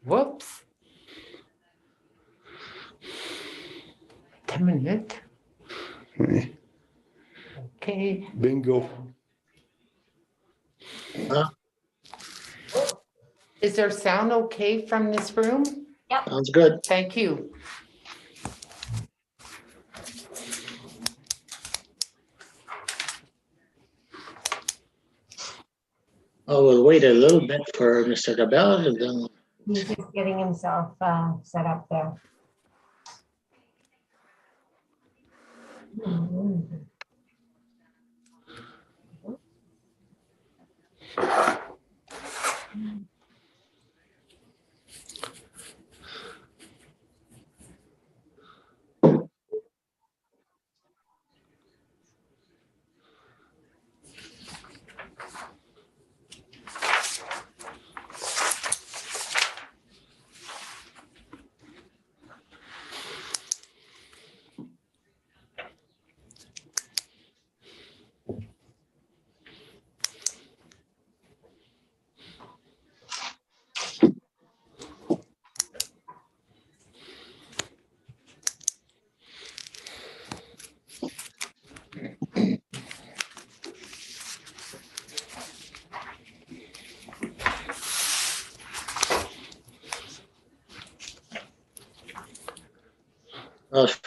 Whoops. 10 minutes. Okay. Bingo. Is there sound okay from this room? Sounds good. Thank you. Oh, we'll wait a little bit for Mr. Gabel and then He's just getting himself set up there.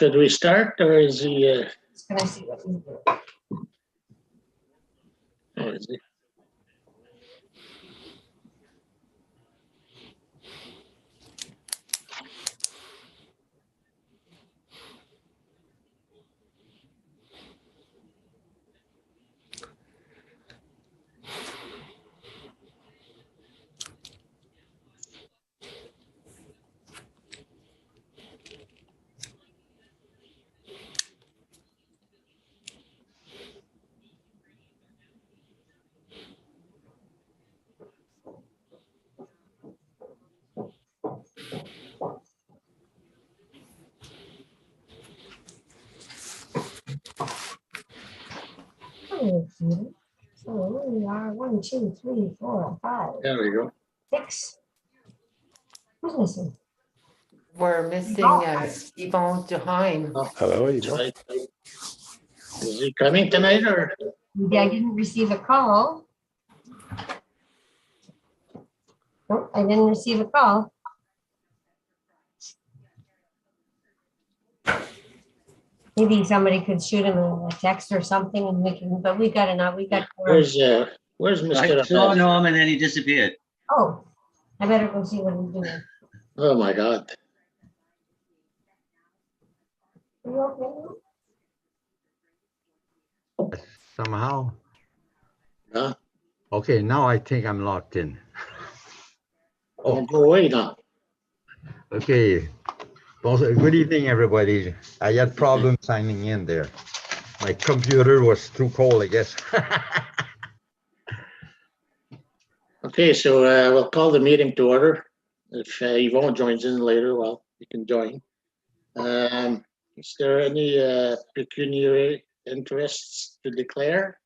should we start or is he? Just gonna see what he's doing. Oh, is he? Oh, Peter. So we are 1, 2, 3, 4, 5, There we go. 6. Who's missing? We're missing Yvonne Dehaene. Hello, That's Eva. right. Is he coming tonight or? I didn't receive a call. Nope, I didn't receive a call. Maybe somebody could shoot him a text or something and we can, but we got enough, we got. Where's Mr. I saw Gabel? him and then he disappeared. Oh, I better go see what he's doing. Oh, my God. Are you okay? Somehow. Huh? Okay, now I think I'm locked in. Oh, go away now. Okay. Good evening, everybody. I had problems signing in there. My computer was too cold, I guess. Okay, so we'll call the meeting to order. If Yvonne joins in later, well, you can join. Is there any pecuniary interests to declare?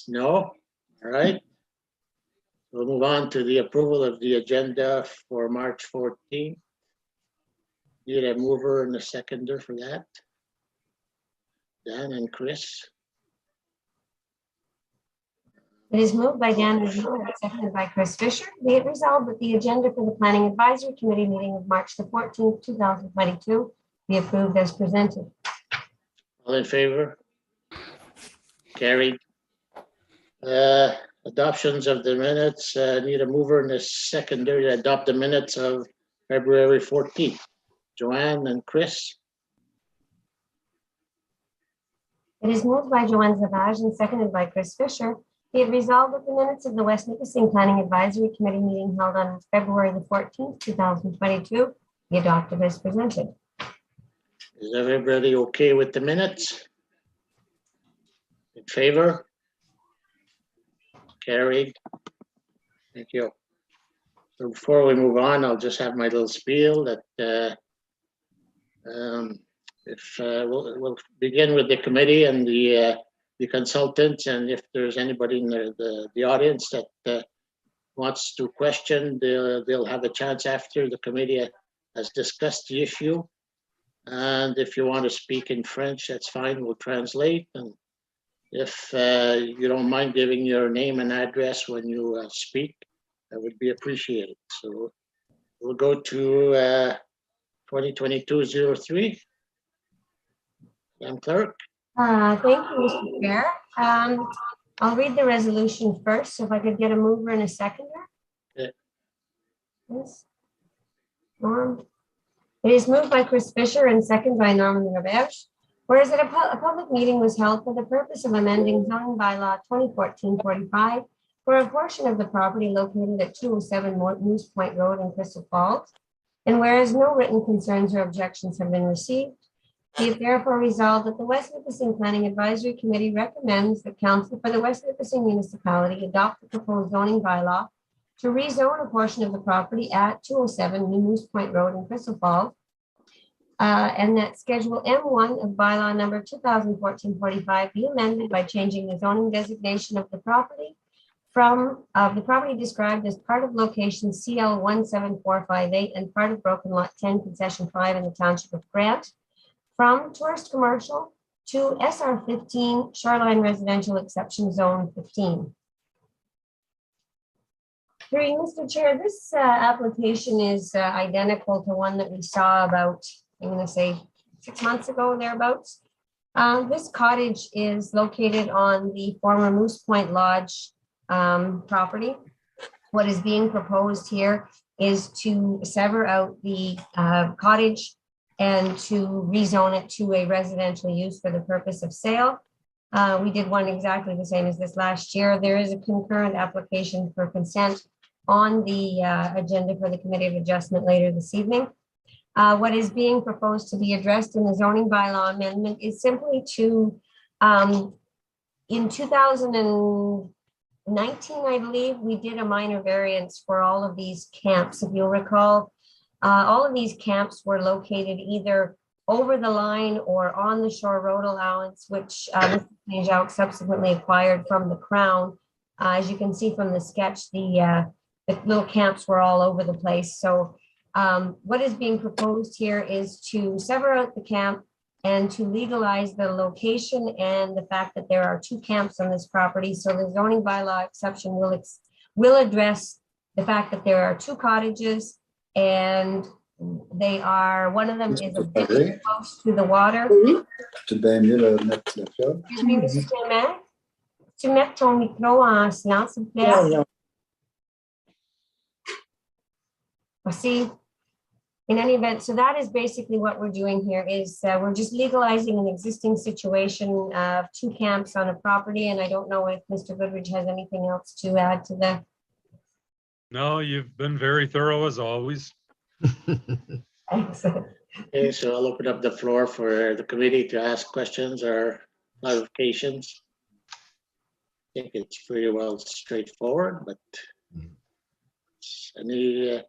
No? All right. We'll move on to the approval of the agenda for March 14th. Need a mover and a seconder for that? Dan and Chris. It is moved by Dan Revere and seconded by Chris Fisher. Be it resolved that the agenda for the Planning Advisory Committee meeting of March the 14th, 2022 be approved as presented. All in favor? Carried. Adoptions of the minutes, need a mover and a seconder to adopt the minutes of February 14th. Joanne and Chris. It is moved by Joanne Savage and seconded by Chris Fisher. Be it resolved that the minutes of the West Nipissing Planning Advisory Committee meeting held on February the 14th, 2022 be adopted as presented. Is everybody okay with the minutes? In favor? Carried. Thank you. So before we move on, I'll just have my little spiel that we'll begin with the committee and the consultants, and if there's anybody in the audience that wants to question, they'll have a chance after the committee has discussed the issue. And if you want to speak in French, that's fine, we'll translate. And if you don't mind giving your name and address when you speak, that would be appreciated. So we'll go to 2022-03. Madam Clerk. Thank you, Mr. Chair. I'll read the resolution first, so if I could get a mover and a seconder. Okay. Yes. Norm. It is moved by Chris Fisher and seconded by Norman Roberge. Whereas a public meeting was held for the purpose of amending zoning bylaw 2014-45 for a portion of the property located at 207 Moose Point Road in Crystal Falls. And whereas no written concerns or objections have been received, be it therefore resolved that the West Nipissing Planning Advisory Committee recommends that Council for the West Nipissing Municipality adopt the proposed zoning bylaw to rezone a portion of the property at 207 Moose Point Road in Crystal Falls, and that Schedule M1 of bylaw number 2014-45 be amended by changing the zoning designation of the property from the property described as part of location CL 17458 and part of broken lot 10 concession 5 in the township of Grant from tourist commercial to SR 15 shoreline residential exception zone 15. Through you, Mr. Chair, this application is identical to one that we saw about, I'm going to say 6 months ago, thereabouts. This cottage is located on the former Moose Point Lodge property. What is being proposed here is to sever out the cottage and to rezone it to a residential use for the purpose of sale. We did one exactly the same as this last year. There is a concurrent application for consent on the agenda for the Committee of Adjustment later this evening. What is being proposed to be addressed in the zoning bylaw amendment is simply to, in 2019, I believe, we did a minor variance for all of these camps. If you'll recall, all of these camps were located either over the line or on the shore road allowance, which Mr. St. subsequently acquired from the Crown. As you can see from the sketch, the little camps were all over the place. So what is being proposed here is to sever out the camp and to legalize the location and the fact that there are 2 camps on this property. So the zoning bylaw exception will address the fact that there are 2 cottages and they are, one of them is a bit close to the water. C'est bien mieux de mettre la fiole. Excuse me, Mr. Chairman. Tu mets ton micro en silence, s'il vous plaît. See, in any event, so that is basically what we're doing here is we're just legalizing an existing situation of 2 camps on a property. And I don't know if Mr. Goodrich has anything else to add to the. No, you've been very thorough as always. Thanks. Okay, so I'll open up the floor for the committee to ask questions or clarifications. I think it's pretty well straightforward, but any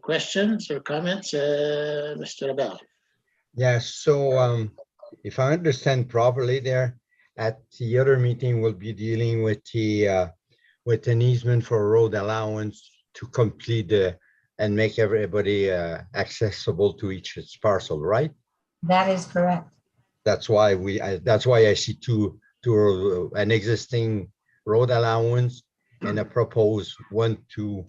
questions or comments, Mr. Abel? Yes, so if I understand properly there, at the other meeting, we'll be dealing with the with an easement for road allowance to complete the and make everybody accessible to each its parcel, right? That is correct. That's why that's why I see two an existing road allowance and a proposed one to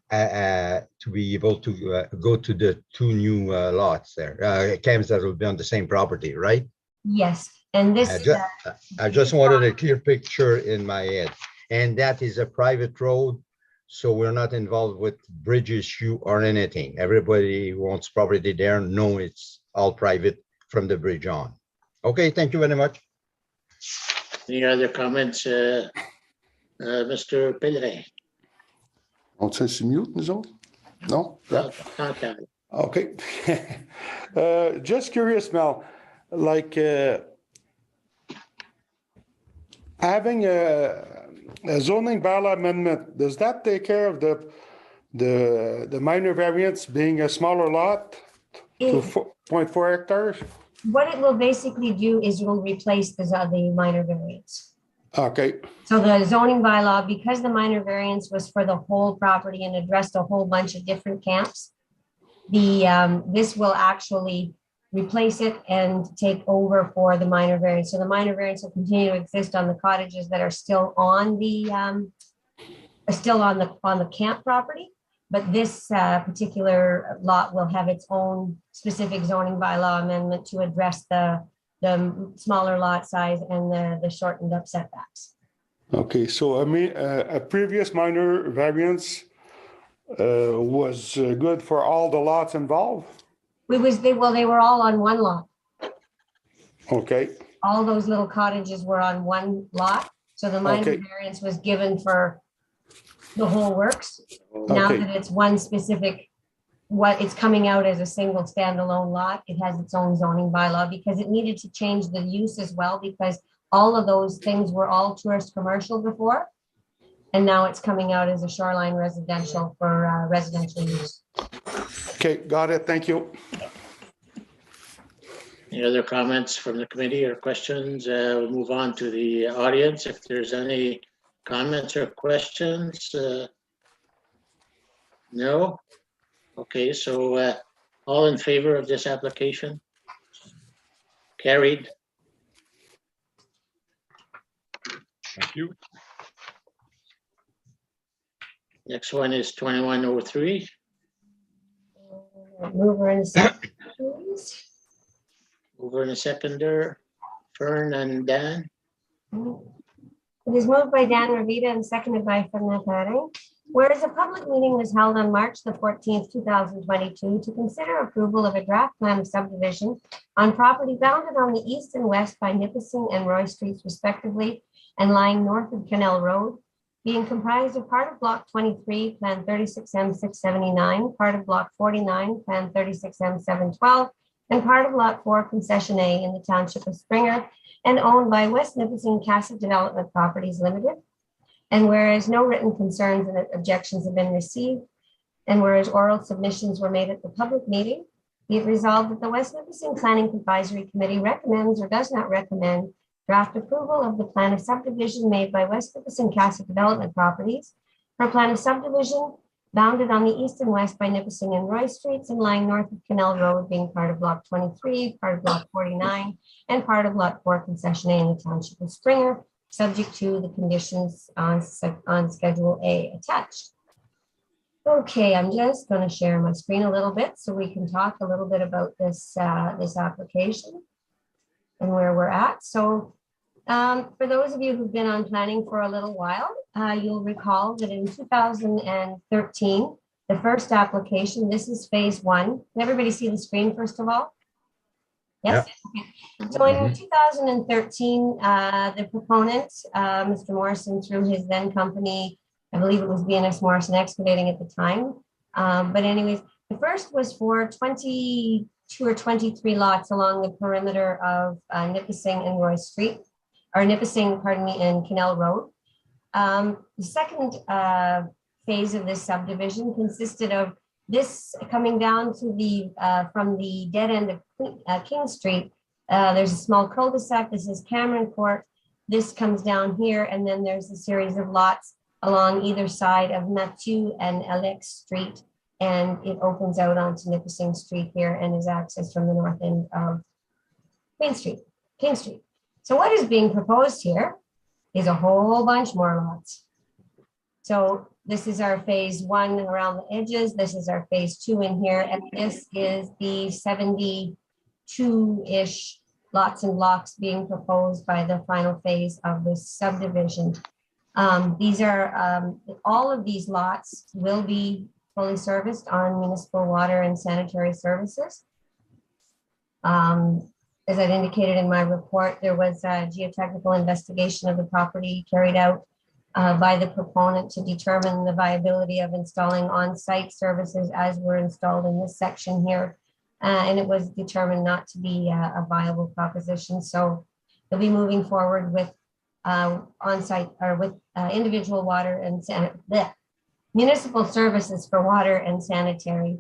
be able to go to the 2 new lots there, camps that will be on the same property, right? Yes, and this. I just wanted a clear picture in my head, and that is a private road, so we're not involved with bridge issue or anything. Everybody who owns property there know it's all private from the bridge on. Okay, thank you very much. Any other comments, Mr. Pellerin? On tient sur mute, nous autres? No? Yeah. Okay. Just curious, Mel, like having a zoning bylaw amendment, does that take care of the minor variance being a smaller lot to 0.4 hectares? What it will basically do is it will replace the minor variance. Okay, So the zoning bylaw, because the minor variance was for the whole property and addressed a whole bunch of different camps, this will actually replace it and take over for the minor variance. So the minor variance will continue to exist on the cottages that are still on the camp property. But this particular lot will have its own specific zoning bylaw amendment to address the smaller lot size and the shortened up setbacks. okay, so I mean, a previous minor variance was good for all the lots involved? They were all on one lot. Okay, All those little cottages were on one lot. So the minor Okay. variance was given for the whole works. Now Okay. that it's one specific, what it's coming out as a single standalone lot, it has its own zoning bylaw because it needed to change the use as well, because all of those things were all tourist commercial before. And now it's coming out as a shoreline residential for residential use. okay, got it, thank you. Any other comments from the committee or questions? We'll move on to the audience. If there's any comments or questions. No? Okay, so all in favor of this application? Carried. Thank you. Next one is 2103. Mover and second, please. Over in a seconder, Fern and Dan. It is moved by Dan Revita and seconded by Fernand Perret. Whereas a public meeting was held on March the 14th, 2022 to consider approval of a draft plan of subdivision on property bounded on the east and west by Nipissing and Roy Streets respectively and lying north of Canal Road, being comprised of part of Block 23, Plan 36M 679, part of Block 49, Plan 36M 712, and part of Lot 4, Concession A in the Township of Springer, and owned by West Nipissing Casa Development Properties Limited. And whereas no written concerns and objections have been received, and whereas oral submissions were made at the public meeting, be it resolved that the West Nipissing Planning Advisory Committee recommends or does not recommend draft approval of the plan of subdivision made by West Nipissing Casa Development Properties for a plan of subdivision bounded on the east and west by Nipissing and Roy Streets and lying north of Canal Road, being part of Block 23, part of Block 49, and part of Lot 4 Concession A in the Township of Springer, subject to the conditions on Schedule A attached. Okay, I'm just going to share my screen a little bit so we can talk a little bit about this application and where we're at. So for those of you who've been on planning for a little while, you'll recall that in 2013, the first application, this is phase 1. Can everybody see the screen first of all? Yes. Okay. So in 2013, the proponent, Mr. Morrison, through his then company, I believe it was BNS Morrison Excavating at the time. But anyways, the first was for 22 or 23 lots along the perimeter of Nipissing and Roy Street, or Nipissing, pardon me, and Canal Road. The second phase of this subdivision consisted of this coming down to the from the dead end of King Street. There's a small cul-de-sac. This is Cameron Court. This comes down here, and then there's a series of lots along either side of Mathieu and Alex Street, and it opens out onto Nipissing Street here and is accessed from the north end of King Street. So what is being proposed here is a whole bunch more lots. So this is our phase 1 around the edges. This is our phase 2 in here. And this is the 72-ish lots and blocks being proposed by the final phase of this subdivision. These are, all of these lots will be fully serviced on municipal water and sanitary services. As I've indicated in my report, there was a geotechnical investigation of the property carried out by the proponent to determine the viability of installing on-site services as were installed in this section here. And it was determined not to be a viable proposition. So they'll be moving forward with on-site or with individual water and municipal services for water and sanitary.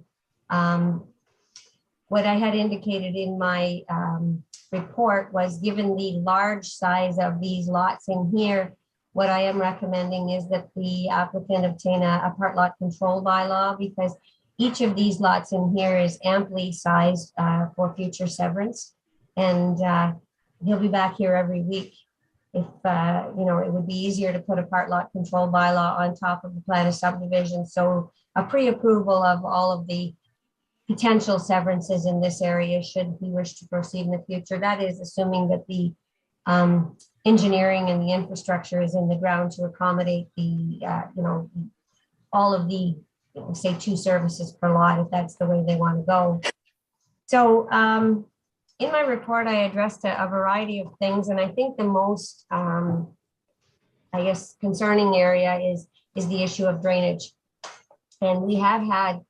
What I had indicated in my report was, given the large size of these lots in here, what I am recommending is that the applicant obtain a part lot control bylaw, because each of these lots in here is amply sized for future severance. And he'll be back here every week. If, you know, it would be easier to put a part lot control bylaw on top of the plan of subdivision. So a pre-approval of all of the potential severances in this area should we wish to proceed in the future. That is assuming that the engineering and the infrastructure is in the ground to accommodate the, you know, all of the, say, 2 services per lot, if that's the way they want to go. So in my report, I addressed a variety of things, and I think the most, I guess, concerning area is the issue of drainage. And we have had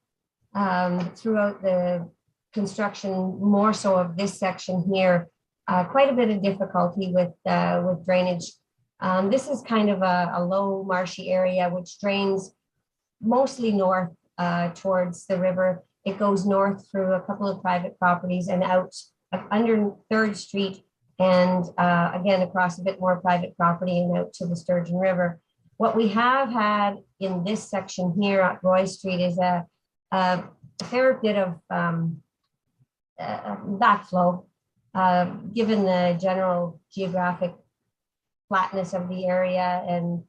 throughout the construction, more so of this section here, quite a bit of difficulty with drainage. This is kind of a low marshy area which drains mostly north towards the river. It goes north through a couple of private properties and out under 3rd Street, and again across a bit more private property and out to the Sturgeon River. What we have had in this section here at Roy Street is a fair bit of backflow, given the general geographic flatness of the area and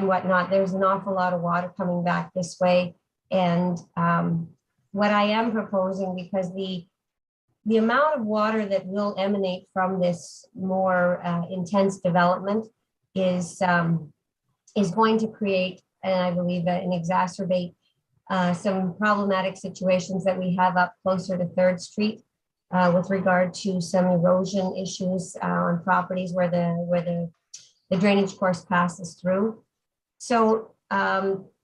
whatnot. There's an awful lot of water coming back this way. And what I am proposing, because the amount of water that will emanate from this more intense development is going to create, and I believe, and exacerbate some problematic situations that we have up closer to 3rd Street with regard to some erosion issues on properties where the drainage course passes through. So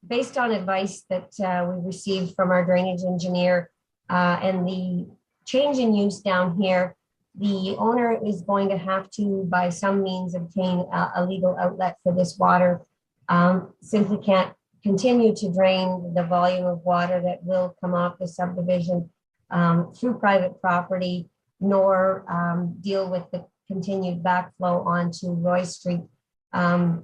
based on advice that we received from our drainage engineer and the change in use down here, the owner is going to have to, by some means, obtain a legal outlet for this water. Simply can't continue to drain the volume of water that will come off the subdivision through private property, nor deal with the continued backflow onto Roy Street. I'm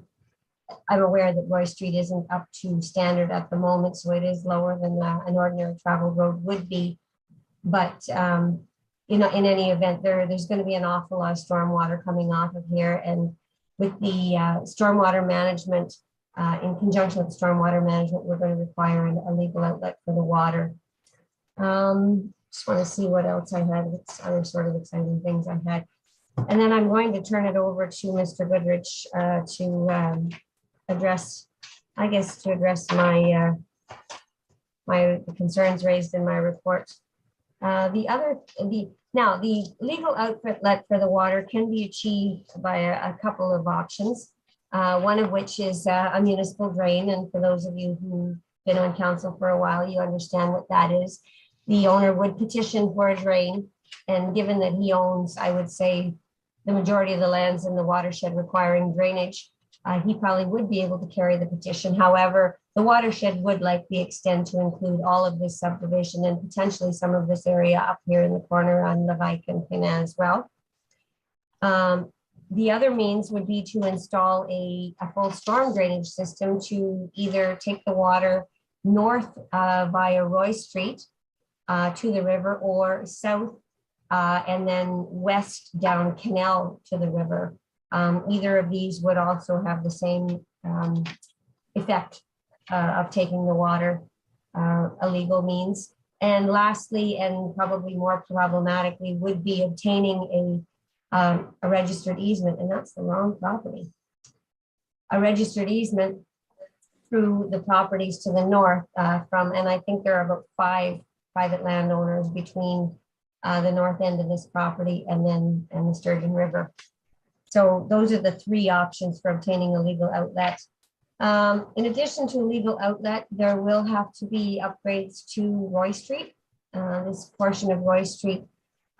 aware that Roy Street isn't up to standard at the moment, so it is lower than an ordinary travel road would be. But you know, in any event, there's going to be an awful lot of stormwater coming off of here, and with the stormwater management, in conjunction with stormwater management, we're going to require a legal outlet for the water. Just want to see what else I had. It's other sort of exciting things I had. And then I'm going to turn it over to Mr. Goodrich to address, I guess, my my concerns raised in my report. Now the legal outlet for the water can be achieved by a couple of options. One of which is a municipal drain, and for those of you who've been on council for a while, you understand what that is. The owner would petition for a drain, and given that he owns, I would say, the majority of the lands in the watershed requiring drainage, he probably would be able to carry the petition. However, the watershed would likely extend to include all of this subdivision and potentially some of this area up here in the corner on Levique and Pinan as well. The other means would be to install a full storm drainage system to either take the water north via Roy Street to the river, or south and then west down Canal to the river. Either of these would also have the same effect of taking the water, a legal means. And lastly, and probably more problematically, would be obtaining a registered easement, and that's the wrong property. A registered easement through the properties to the north from, and I think there are about 5 private landowners between the north end of this property and the Sturgeon River. So those are the 3 options for obtaining a legal outlet. In addition to a legal outlet, there will have to be upgrades to Roy Street. This portion of Roy Street,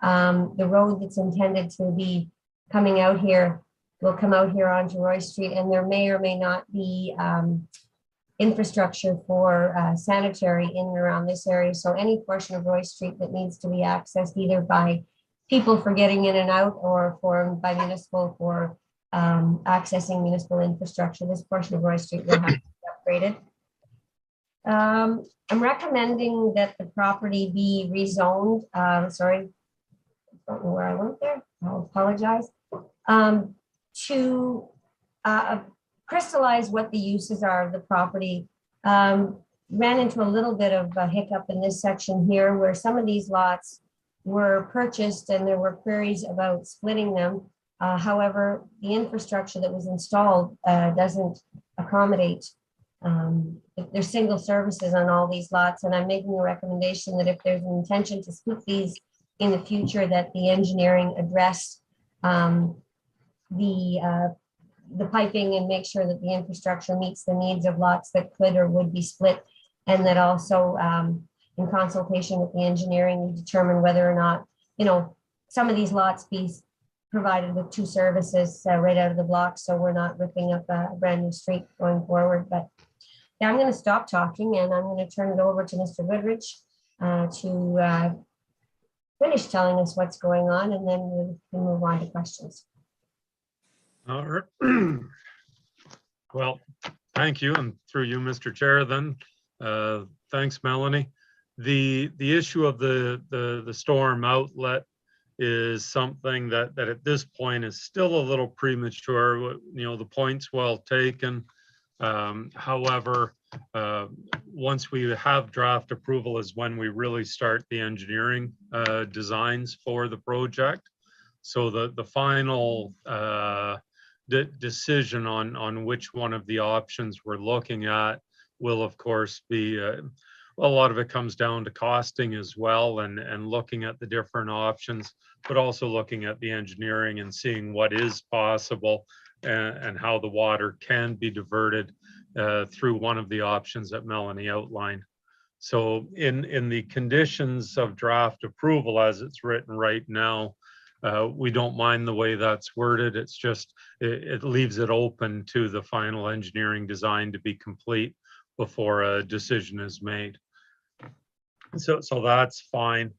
the road that's intended to be coming out here will come out here onto Roy Street, and there may or may not be infrastructure for sanitary in and around this area. So any portion of Roy Street that needs to be accessed either by people for getting in and out or for by municipal for accessing municipal infrastructure. This portion of Roy Street will have to be upgraded. I'm recommending that the property be rezoned. Sorry, I don't know where I went there. I'll apologize. To crystallize what the uses are of the property. Ran into a little bit of a hiccup in this section here where some of these lots were purchased and there were queries about splitting them. However, the infrastructure that was installed doesn't accommodate. There's single services on all these lots, and I'm making a recommendation that if there's an intention to split these in the future, that the engineering address the piping and make sure that the infrastructure meets the needs of lots that could or would be split, and that also in consultation with the engineering, we determine whether or not, some of these lots be provided with two services right out of the block, so we're not ripping up a brand new street going forward. But yeah, I'm going to stop talking and I'm going to turn it over to Mr. Goodrich to finish telling us what's going on, and then we can move on to questions. All right. Well, thank you, and through you, Mr. Chair, then. Thanks, Melanie. The issue of the storm outlet is something that at this point is still a little premature. The point's well taken. However, once we have draft approval is when we really start the engineering designs for the project. So the final decision on which one of the options we're looking at will, of course, be a lot of it comes down to costing as well, and looking at the different options, but also looking at the engineering and seeing what is possible and how the water can be diverted through one of the options that Melanie outlined. So in the conditions of draft approval as it's written right now, we don't mind the way that's worded. It's just, it leaves it open to the final engineering design to be complete before a decision is made. So that's fine.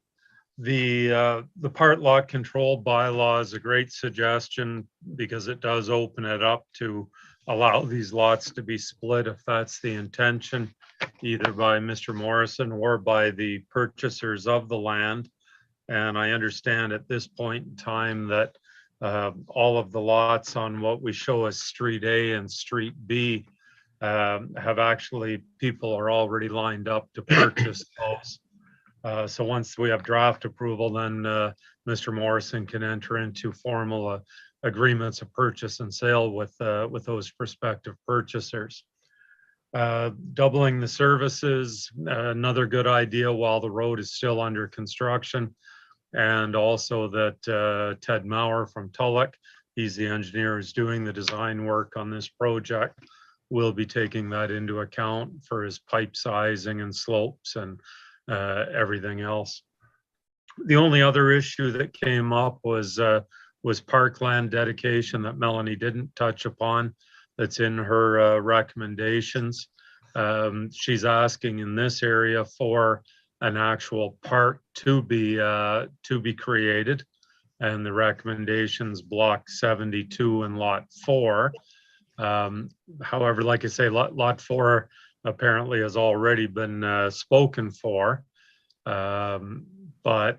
The part lot control bylaw is a great suggestion because it does open it up to allow these lots to be split if that's the intention, either by Mr. Morrison or by the purchasers of the land. And I understand at this point in time that all of the lots on what we show as Street A and Street B have actually, people are already lined up to purchase those. So once we have draft approval, then Mr. Morrison can enter into formal agreements of purchase and sale with those prospective purchasers. Doubling the services, another good idea while the road is still under construction. And also that Ted Maurer from Tulloch, he's the engineer who's doing the design work on this project, will be taking that into account for his pipe sizing and slopes and everything else. The only other issue that came up was parkland dedication that Melanie didn't touch upon. That's in her recommendations. She's asking in this area for an actual park to be created, and the recommendations block 72 and lot 4. However, like I say, lot 4 apparently has already been spoken for, but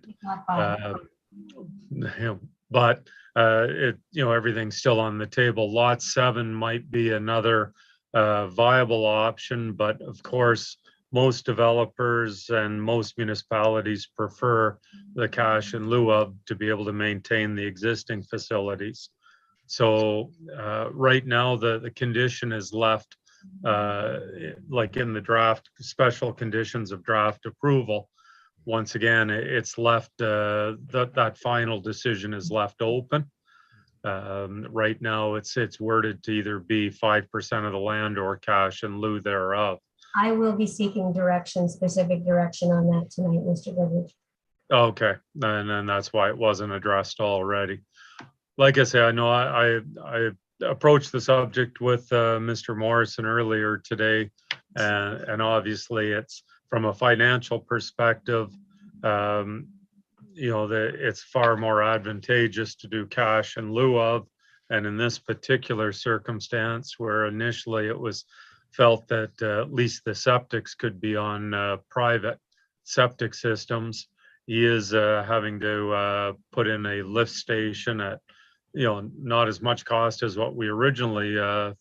everything's still on the table. Lot 7 might be another viable option, but of course most developers and most municipalities prefer the cash in lieu of to be able to maintain the existing facilities. So right now the condition is left like in the draft special conditions of draft approval. Once again, it's left that final decision is left open. Right now it's worded to either be 5% of the land or cash in lieu thereof. I will be seeking specific direction on that tonight, Mr. Goodrich. Okay, and that's why it wasn't addressed already. Like I say, I know I approached the subject with Mr. Morrison earlier today, and obviously it's from a financial perspective, it's far more advantageous to do cash in lieu of. And in this particular circumstance, where initially it was felt that at least the septics could be on private septic systems, he is having to put in a lift station at, not as much cost as what we originally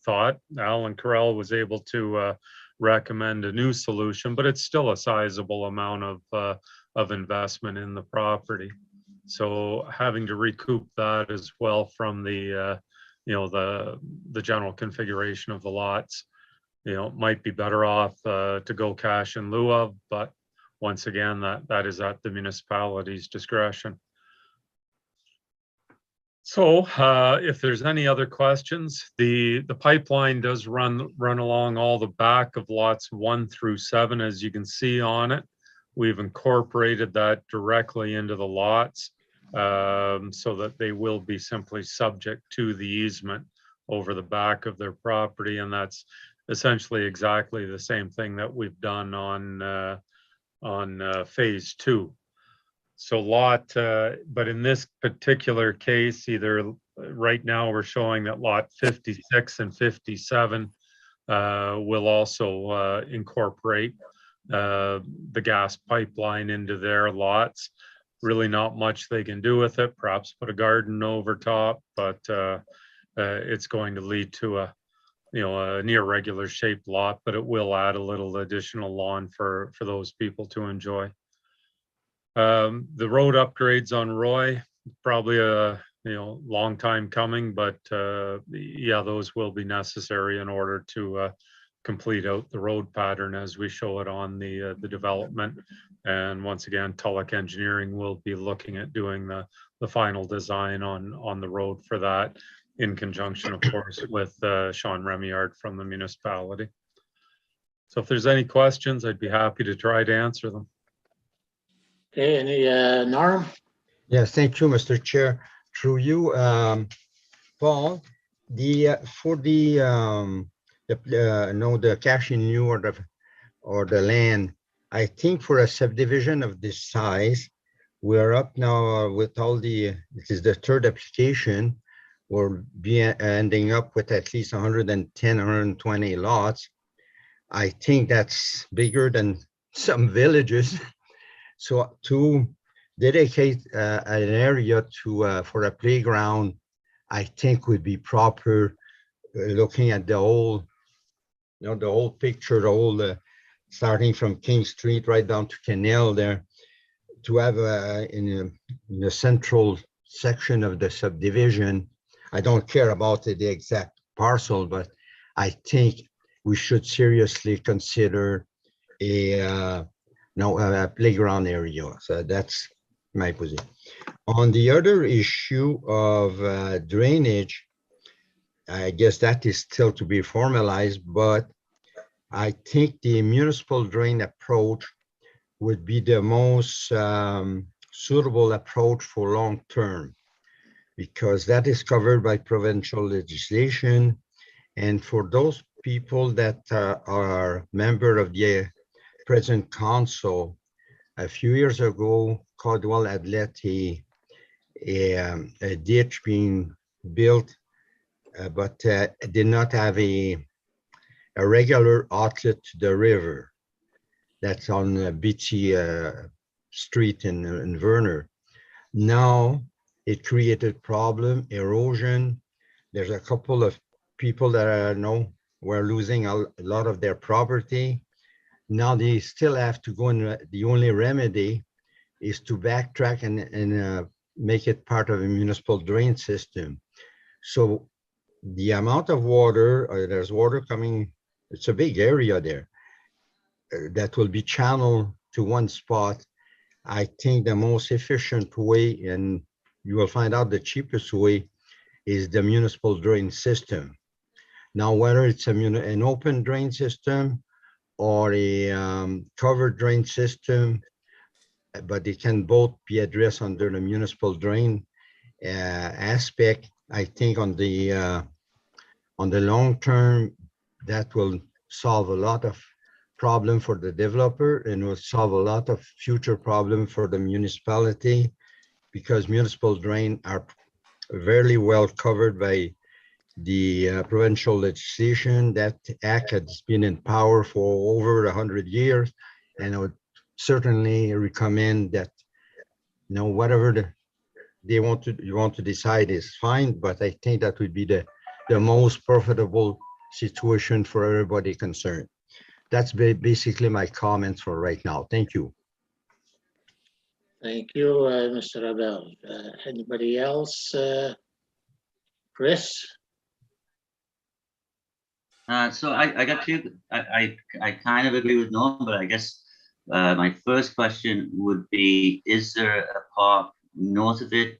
thought. Alan Carell was able to recommend a new solution, but it's still a sizable amount of investment in the property. So having to recoup that as well from the general configuration of the lots, might be better off to go cash in lieu of, but once again, that is at the municipality's discretion. So if there's any other questions, the pipeline does run along all the back of lots 1 through 7, as you can see on it. We've incorporated that directly into the lots so that they will be simply subject to the easement over the back of their property. And that's essentially exactly the same thing that we've done on phase 2. So but in this particular case, either right now we're showing that lot 56 and 57 will also incorporate the gas pipeline into their lots. Really not much they can do with it, perhaps put a garden over top, but it's going to lead to a near regular shaped lot, but it will add a little additional lawn for those people to enjoy. The road upgrades on Roy, probably a long time coming, but yeah, those will be necessary in order to complete out the road pattern as we show it on the development. And once again, Tulloch Engineering will be looking at doing the final design on the road for that, in conjunction, of course, with Sean Remillard from the municipality. So if there's any questions, I'd be happy to try to answer them. Okay, any Norm? Yes, thank you, Mr. Chair. Through you, Paul, for the cash in lieu or the land, I think for a subdivision of this size, we're up now with all it is the third application. We'll be ending up with at least 110, 120 lots. I think that's bigger than some villages. So to dedicate an area for a playground, I think would be proper. Looking at the whole, the whole picture, the whole starting from King Street right down to Canal there, to have in the central section of the subdivision. I don't care about the exact parcel, but I think we should seriously consider a playground area. So that's my position. On the other issue of drainage, I guess that is still to be formalized, but I think the municipal drain approach would be the most suitable approach for long term, because that is covered by provincial legislation. And for those people that are member of the present council, a few years ago, Caldwell had let a ditch being built, but did not have a regular outlet to the river. That's on Beatty Street in Verner. Now it created problem, erosion. There's a couple of people that were losing a lot of their property. Now they still have to go, and the only remedy is to backtrack and make it part of a municipal drain system. So the amount of water, there's water coming, it's a big area there, that will be channeled to one spot. I think the most efficient way, and you will find out the cheapest way, is the municipal drain system. Now, whether it's an open drain system or a covered drain system, but they can both be addressed under the municipal drain aspect. I think on the long term, that will solve a lot of problem for the developer and will solve a lot of future problem for the municipality. because municipal drain are very well covered by the provincial legislation. That act has been in power for over 100 years, and I would certainly recommend that, whatever you want to decide is fine, but I think that would be the most profitable situation for everybody concerned. That's basically my comments for right now. Thank you. Thank you, Mr. Abel. Anybody else? Chris? So I got two. I kind of agree with Norm, but I guess my first question would be: is there a park north of it?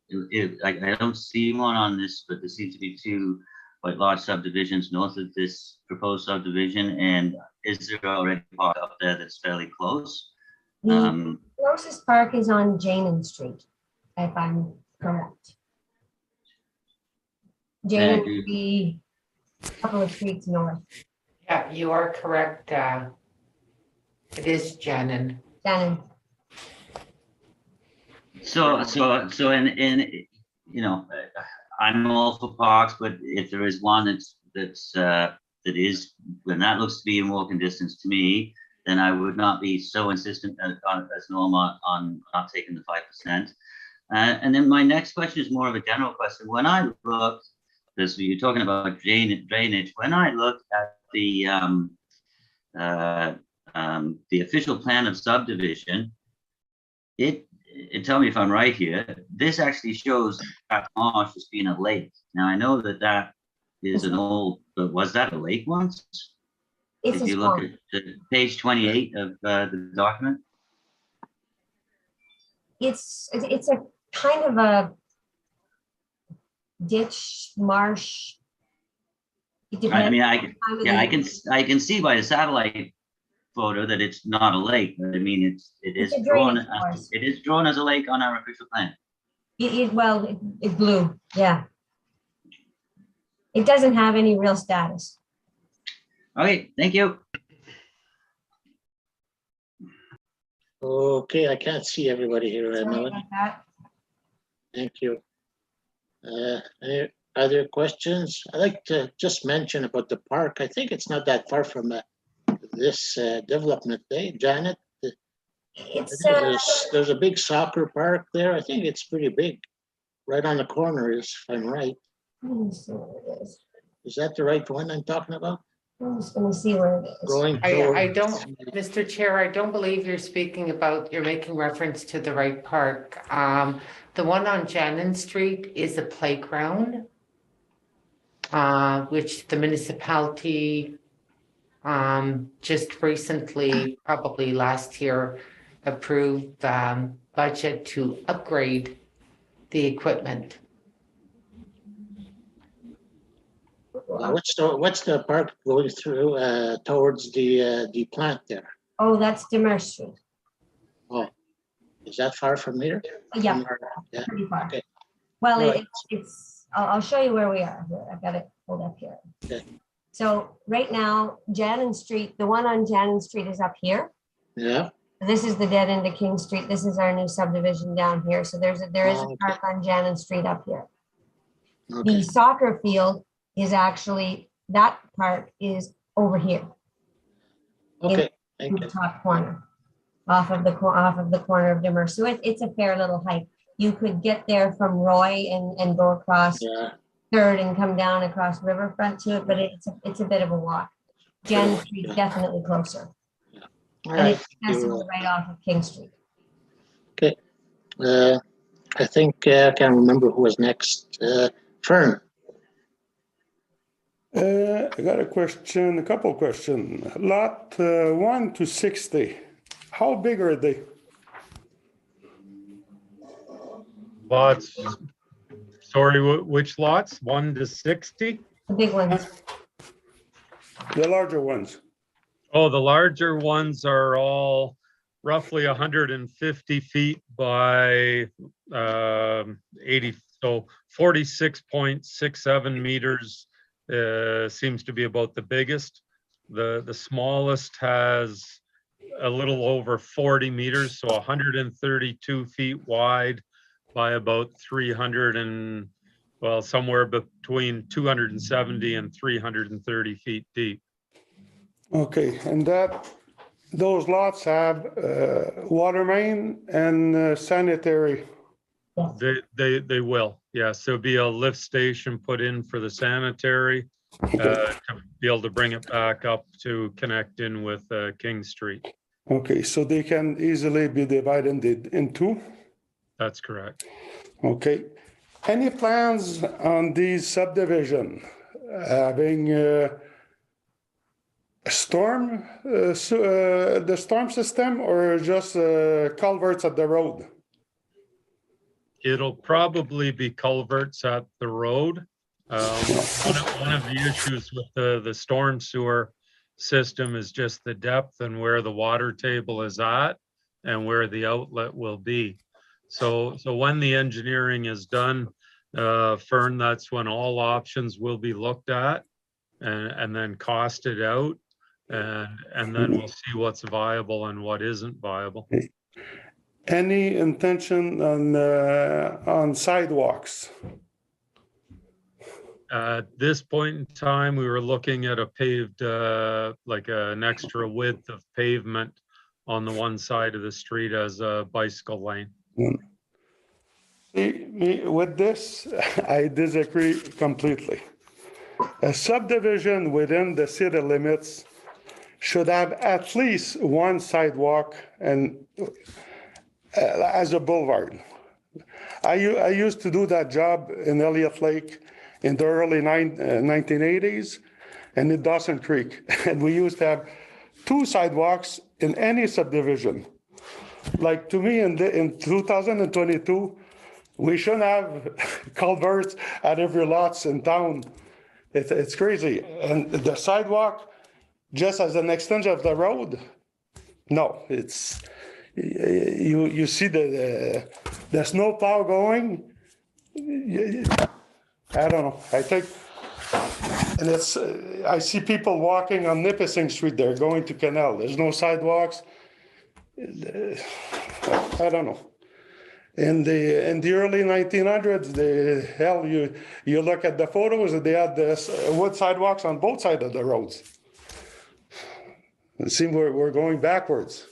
I don't see one on this, but there seems to be two quite large subdivisions north of this proposed subdivision. And is there already a park up there that's fairly close? The closest park is on Janin Street, if I'm correct. Janin would be a couple of streets north. Yeah, you are correct. It is Janin. Janin. So I'm all for parks, but if there is one that looks to be in walking distance to me, then I would not be so insistent as Norma on not taking the 5%. And then my next question is more of a general question. When I look, because you're talking about drainage, when I look at the official plan of subdivision, tell me if I'm right here, this actually shows that marsh as being a lake. Now I know that is an old, but was that a lake once? It's If you look at page 28 of the document. It's a kind of a ditch marsh. It I mean, depends. I can see by the satellite photo that it's not a lake, but I mean it is a drawn. drainage course. It is drawn as a lake on our official plan. It blew. Yeah. It doesn't have any real status. Okay, thank you. Okay, I can't see everybody here, Sorry Melanie. about that. Thank you. Any other questions? I'd like to just mention about the park. I think it's not that far from this development, Janet. It's There's a big soccer park there. I think it's pretty big, right on the corner, if I'm right. let me see where it is. Is that the right one I'm talking about? I'm just gonna see where it is. Going I toward. don't, Mr. Chair, I don't believe you're making reference to the right park. The one on Janin Street is a playground, which the municipality just recently, probably last year, approved budget to upgrade the equipment. What's the park going through towards the plant there? Oh, that's Demers Street. Oh, is that far from here? Yeah, Yeah. pretty far. Okay. Well, All right. I'll show you where we are. Here, I've got it pulled up here. Okay. So right now, Janin Street, the one on Janin Street is up here. Yeah. This is the dead end of King Street. This is our new subdivision down here. So there is a Okay. park on Janin Street up here. Okay. The soccer field is actually, that part is over here Okay. in Thank the you. top corner, off of the corner of Demers. So it's a fair little hike. You could get there from Roy and go across Yeah. Third and come down across Riverfront to it, but it's a bit of a walk. Janin Street's definitely closer. All And right. it's accessible right off of King Street. Okay. I think I can't remember who was next. Fern. I got a couple questions. Lot 1 to 60, how big are they? Lots. Sorry, which lots? 1 to 60? The big ones. The larger ones. Oh, the larger ones are all roughly 150 feet by 80, so 46.67 meters seems to be about the biggest. The smallest has a little over 40 meters, so 132 feet wide by about 300 and, well, somewhere between 270 and 330 feet deep. Okay, and those lots have water main and sanitary. They will, yes. There'll be a lift station put in for the sanitary to be able to bring it back up to connect in with King Street. Okay, so they can easily be divided in two? That's correct. Okay. Any plans on these subdivision having a storm, the storm system, or just culverts at the road? It'll probably be culverts at the road. One of the issues with the storm sewer system is just the depth and where the water table is at and where the outlet will be. So when the engineering is done, Fern, that's when all options will be looked at and then costed out. And then we'll see what's viable and what isn't viable. Any intention on sidewalks? At this point in time, we were looking at a paved, like an extra width of pavement on the one side of the street as a bicycle lane. With this, I disagree completely. A subdivision within the city limits should have at least one sidewalk and as a boulevard. I used to do that job in Elliott Lake in the early 1980s and in Dawson Creek. And we used to have two sidewalks in any subdivision. Like to me, in 2022, we shouldn't have culverts at every lots in town. It's crazy. And the sidewalk, just as an extension of the road, no, it's, you see the snow plow going. I don't know. I think, and it's, I see people walking on Nipissing Street. They're going to Canal. There's no sidewalks. I don't know. In the early 1900s, you look at the photos, they had the wood sidewalks on both sides of the roads. It seems we're going backwards.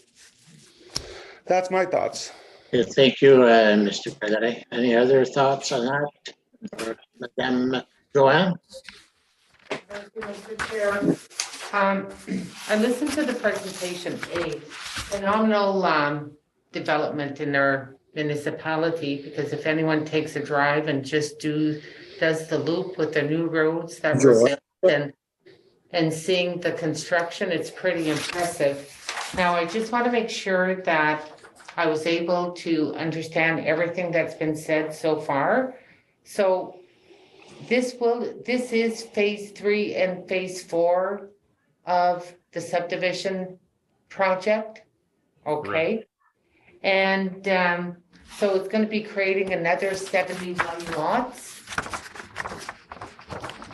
That's my thoughts. Yeah, thank you, Mr. Pagare. Any other thoughts on that? Or Madame Joanne? Thank you, Mr. Chair. I listened to the presentation, a phenomenal development in our municipality, because if anyone takes a drive and just does the loop with the new roads that were built and seeing the construction, it's pretty impressive. Now, I just want to make sure that I was able to understand everything that's been said so far. So this is phase 3 and phase 4 of the subdivision project. Okay. Right. And so it's going to be creating another 71 lots.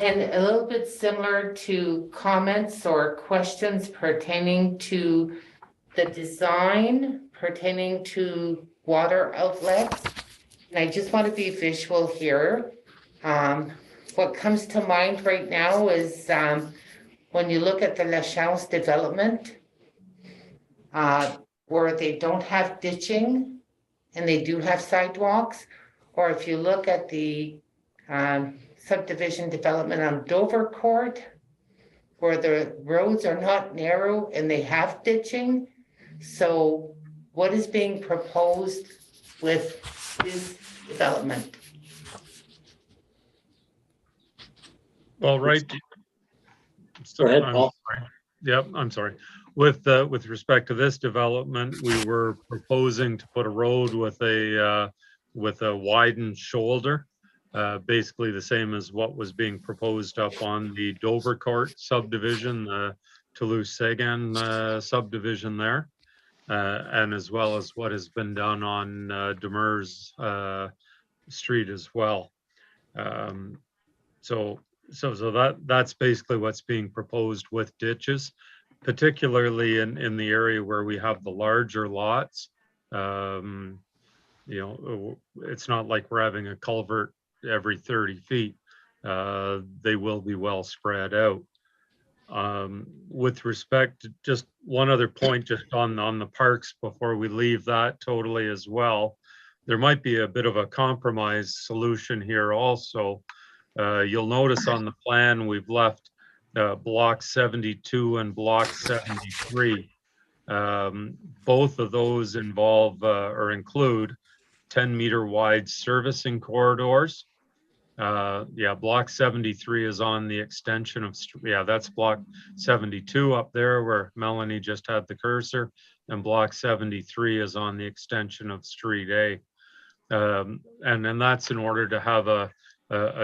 And a little bit similar to comments or questions pertaining to the design, pertaining to water outlets. And I just want to be visual here. What comes to mind right now is when you look at the La Chance development, where they don't have ditching and they do have sidewalks, or if you look at the subdivision development on Dover Court, where the roads are not narrow and they have ditching. So what is being proposed with this development? Well, right. Go ahead, Paul. Yep, I'm sorry. With respect to this development, we were proposing to put a road with a widened shoulder, basically the same as what was being proposed up on the Dover Court subdivision, the Toulouse-Seguin subdivision there, and as well as what has been done on Demers Street as well. So that's basically what's being proposed with ditches, particularly in the area where we have the larger lots. It's not like we're having a culvert every 30 feet. They will be well spread out. With respect to just one other point, just on the parks before we leave that totally as well, there might be a bit of a compromise solution here also. You'll notice on the plan, we've left block 72 and block 73. Both of those involve or include 10-meter wide servicing corridors. Yeah, block 73 is on the extension of, yeah, that's block 72 up there where Melanie just had the cursor, and block 73 is on the extension of Street A. And then that's in order to have a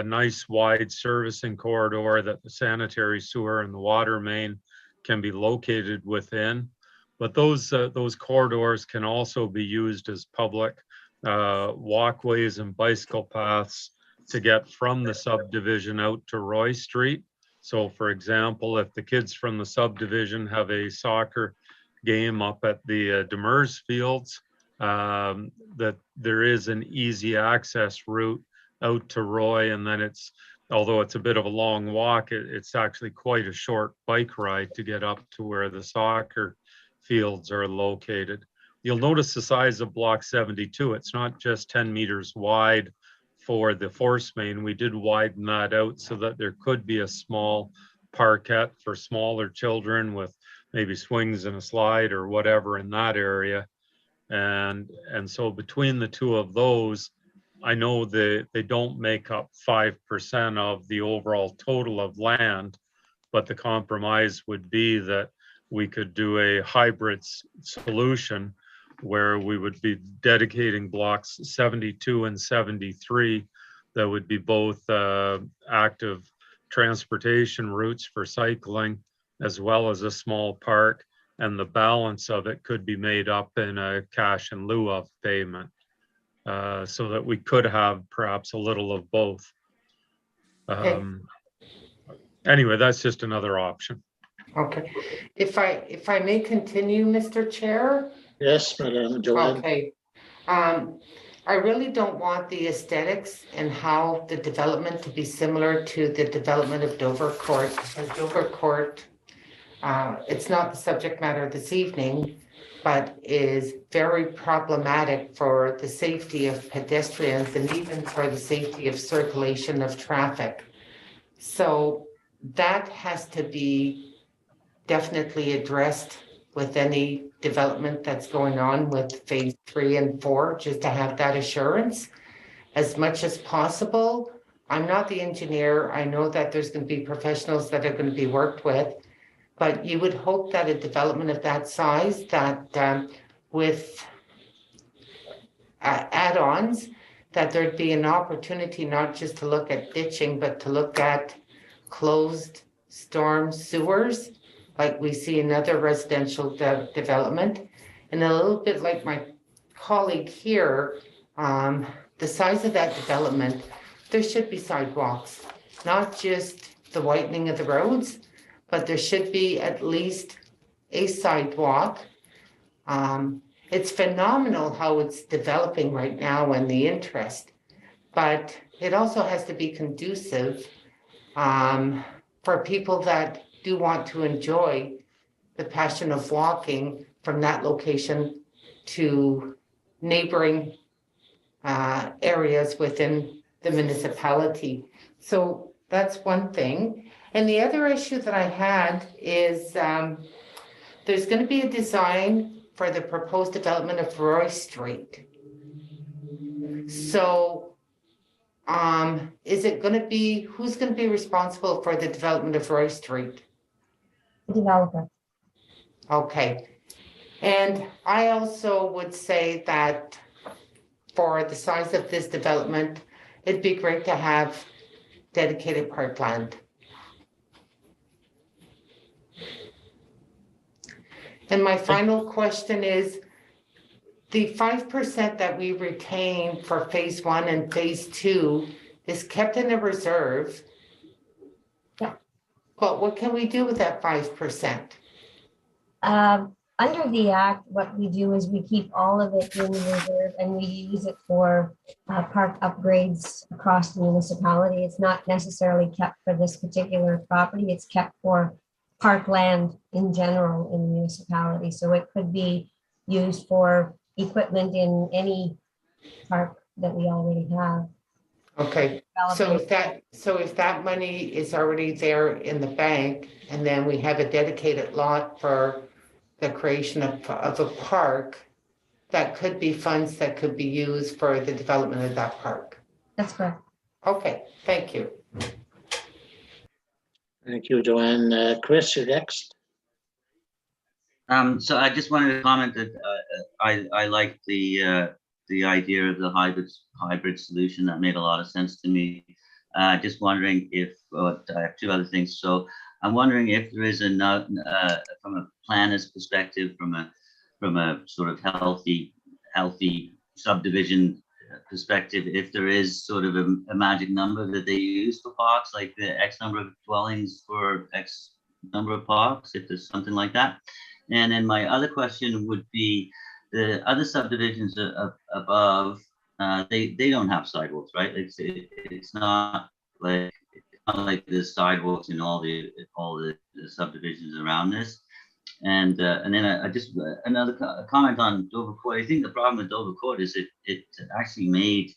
nice wide servicing corridor that the sanitary sewer and the water main can be located within. But those corridors can also be used as public walkways and bicycle paths to get from the subdivision out to Roy Street. So for example, if the kids from the subdivision have a soccer game up at the Demers Fields, that there is an easy access route out to Roy, and then although it's a bit of a long walk, it's actually quite a short bike ride to get up to where the soccer fields are located. You'll notice the size of block 72. It's not just 10 meters wide for the force main. We did widen that out so that there could be a small parkette for smaller children with maybe swings and a slide or whatever in that area. And so between the two of those, I know they don't make up 5% of the overall total of land, but the compromise would be that we could do a hybrid solution where we would be dedicating blocks 72 and 73 that would be both active transportation routes for cycling, as well as a small park, and the balance of it could be made up in a cash in lieu of payment, so that we could have perhaps a little of both. Anyway, that's just another option. Okay, if I may continue, Mr. Chair? Yes, Madam Joanne. Okay. I really don't want the aesthetics and how the development to be similar to the development of Dover Court. As Dover Court, it's not the subject matter this evening, but is very problematic for the safety of pedestrians and even for the safety of circulation of traffic. So that has to be definitely addressed with any development that's going on with phase 3 and 4, just to have that assurance as much as possible. I'm not the engineer. I know that there's going to be professionals that are going to be worked with, but you would hope that a development of that size, that with add-ons, that there'd be an opportunity not just to look at ditching, but to look at closed storm sewers, like we see in other residential development. And a little bit like my colleague here, the size of that development, there should be sidewalks, not just the widening of the roads, but there should be at least a sidewalk. It's phenomenal how it's developing right now and the interest, but it also has to be conducive for people that do want to enjoy the passion of walking from that location to neighboring areas within the municipality. So that's one thing. And the other issue that I had is there's going to be a design for the proposed development of Roy Street. So is it going to be, who's going to be responsible for the development of Roy Street? Developer. Okay. And I also would say that for the size of this development, it'd be great to have dedicated parkland. And my final question is, the 5% that we retain for phase 1 and phase 2 is kept in a reserve. Yeah. But what can we do with that 5%? Under the act, what we do is we keep all of it in reserve and we use it for park upgrades across the municipality. It's not necessarily kept for this particular property. It's kept for parkland in general in the municipality. So it could be used for equipment in any park that we already have. Okay, so if that money is already there in the bank, and then we have a dedicated lot for the creation of a park, that could be funds that could be used for the development of that park. That's correct. Okay, thank you. Thank you, Joanne. Chris, you're next. So I just wanted to comment that I like the idea of the hybrid solution. That made a lot of sense to me. Just wondering if I have two other things. So I'm wondering if there is from a planner's perspective, from a sort of healthy subdivision perspective, if there is sort of a magic number that they use for parks, like the X number of dwellings for X number of parks, if there's something like that. And then my other question would be, the other subdivisions above, they don't have sidewalks, right? It's not like the sidewalks in all the subdivisions around this. And then I just another comment on Dover Court. I think the problem with Dover Court is it actually made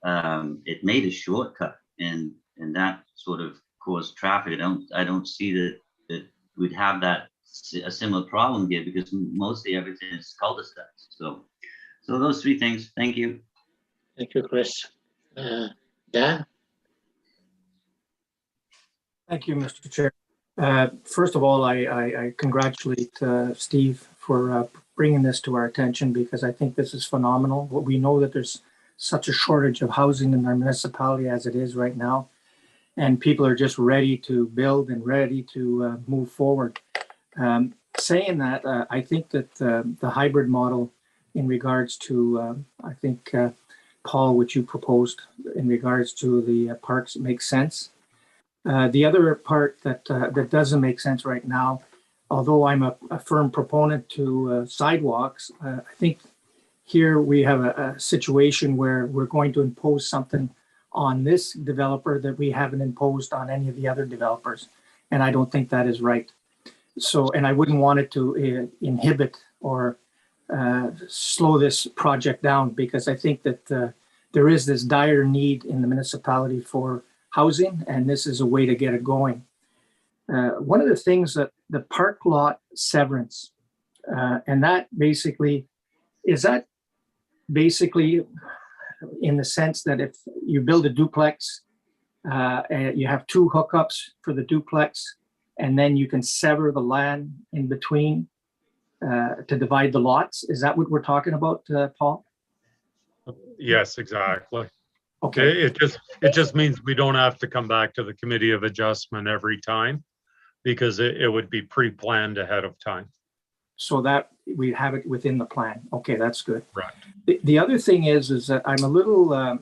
a shortcut, and that sort of caused traffic. I don't see that we'd have a similar problem here, because mostly everything is cul-de-sacs. So those three things. Thank you. Thank you, Chris. Dan? Thank you, Mr. Chair. First of all, I congratulate Steve for bringing this to our attention, because I think this is phenomenal. We know that there's such a shortage of housing in our municipality as it is right now, and people are just ready to build and ready to move forward. Saying that, I think that the hybrid model in regards to, I think, Paul, what you proposed in regards to the parks makes sense. The other part that doesn't make sense right now, although I'm a firm proponent to sidewalks, I think here we have a situation where we're going to impose something on this developer that we haven't imposed on any of the other developers. And I don't think that is right. So, and I wouldn't want it to inhibit or slow this project down, because I think that there is this dire need in the municipality for housing, and this is a way to get it going. One of the things that the park lot severance, and that basically, is that basically in the sense that if you build a duplex, and you have two hookups for the duplex, and then you can sever the land in between to divide the lots. Is that what we're talking about, Paul? Yes, exactly. Okay. It just means we don't have to come back to the Committee of Adjustment every time, because it would be pre-planned ahead of time. So that we have it within the plan. Okay, that's good. Right. The other thing is that I'm a little,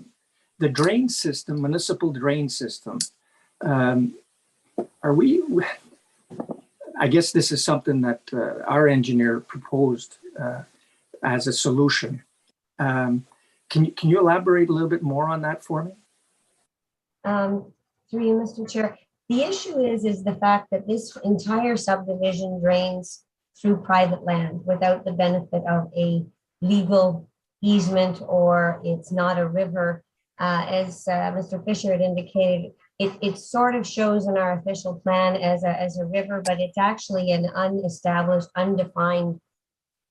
the drain system, municipal drain system, are we, I guess this is something that our engineer proposed as a solution. Can you elaborate a little bit more on that for me? Through you, Mr. Chair. The issue is the fact that this entire subdivision drains through private land without the benefit of a legal easement, or it's not a river. As Mr. Fisher had indicated, it sort of shows in our official plan as a river, but it's actually an unestablished, undefined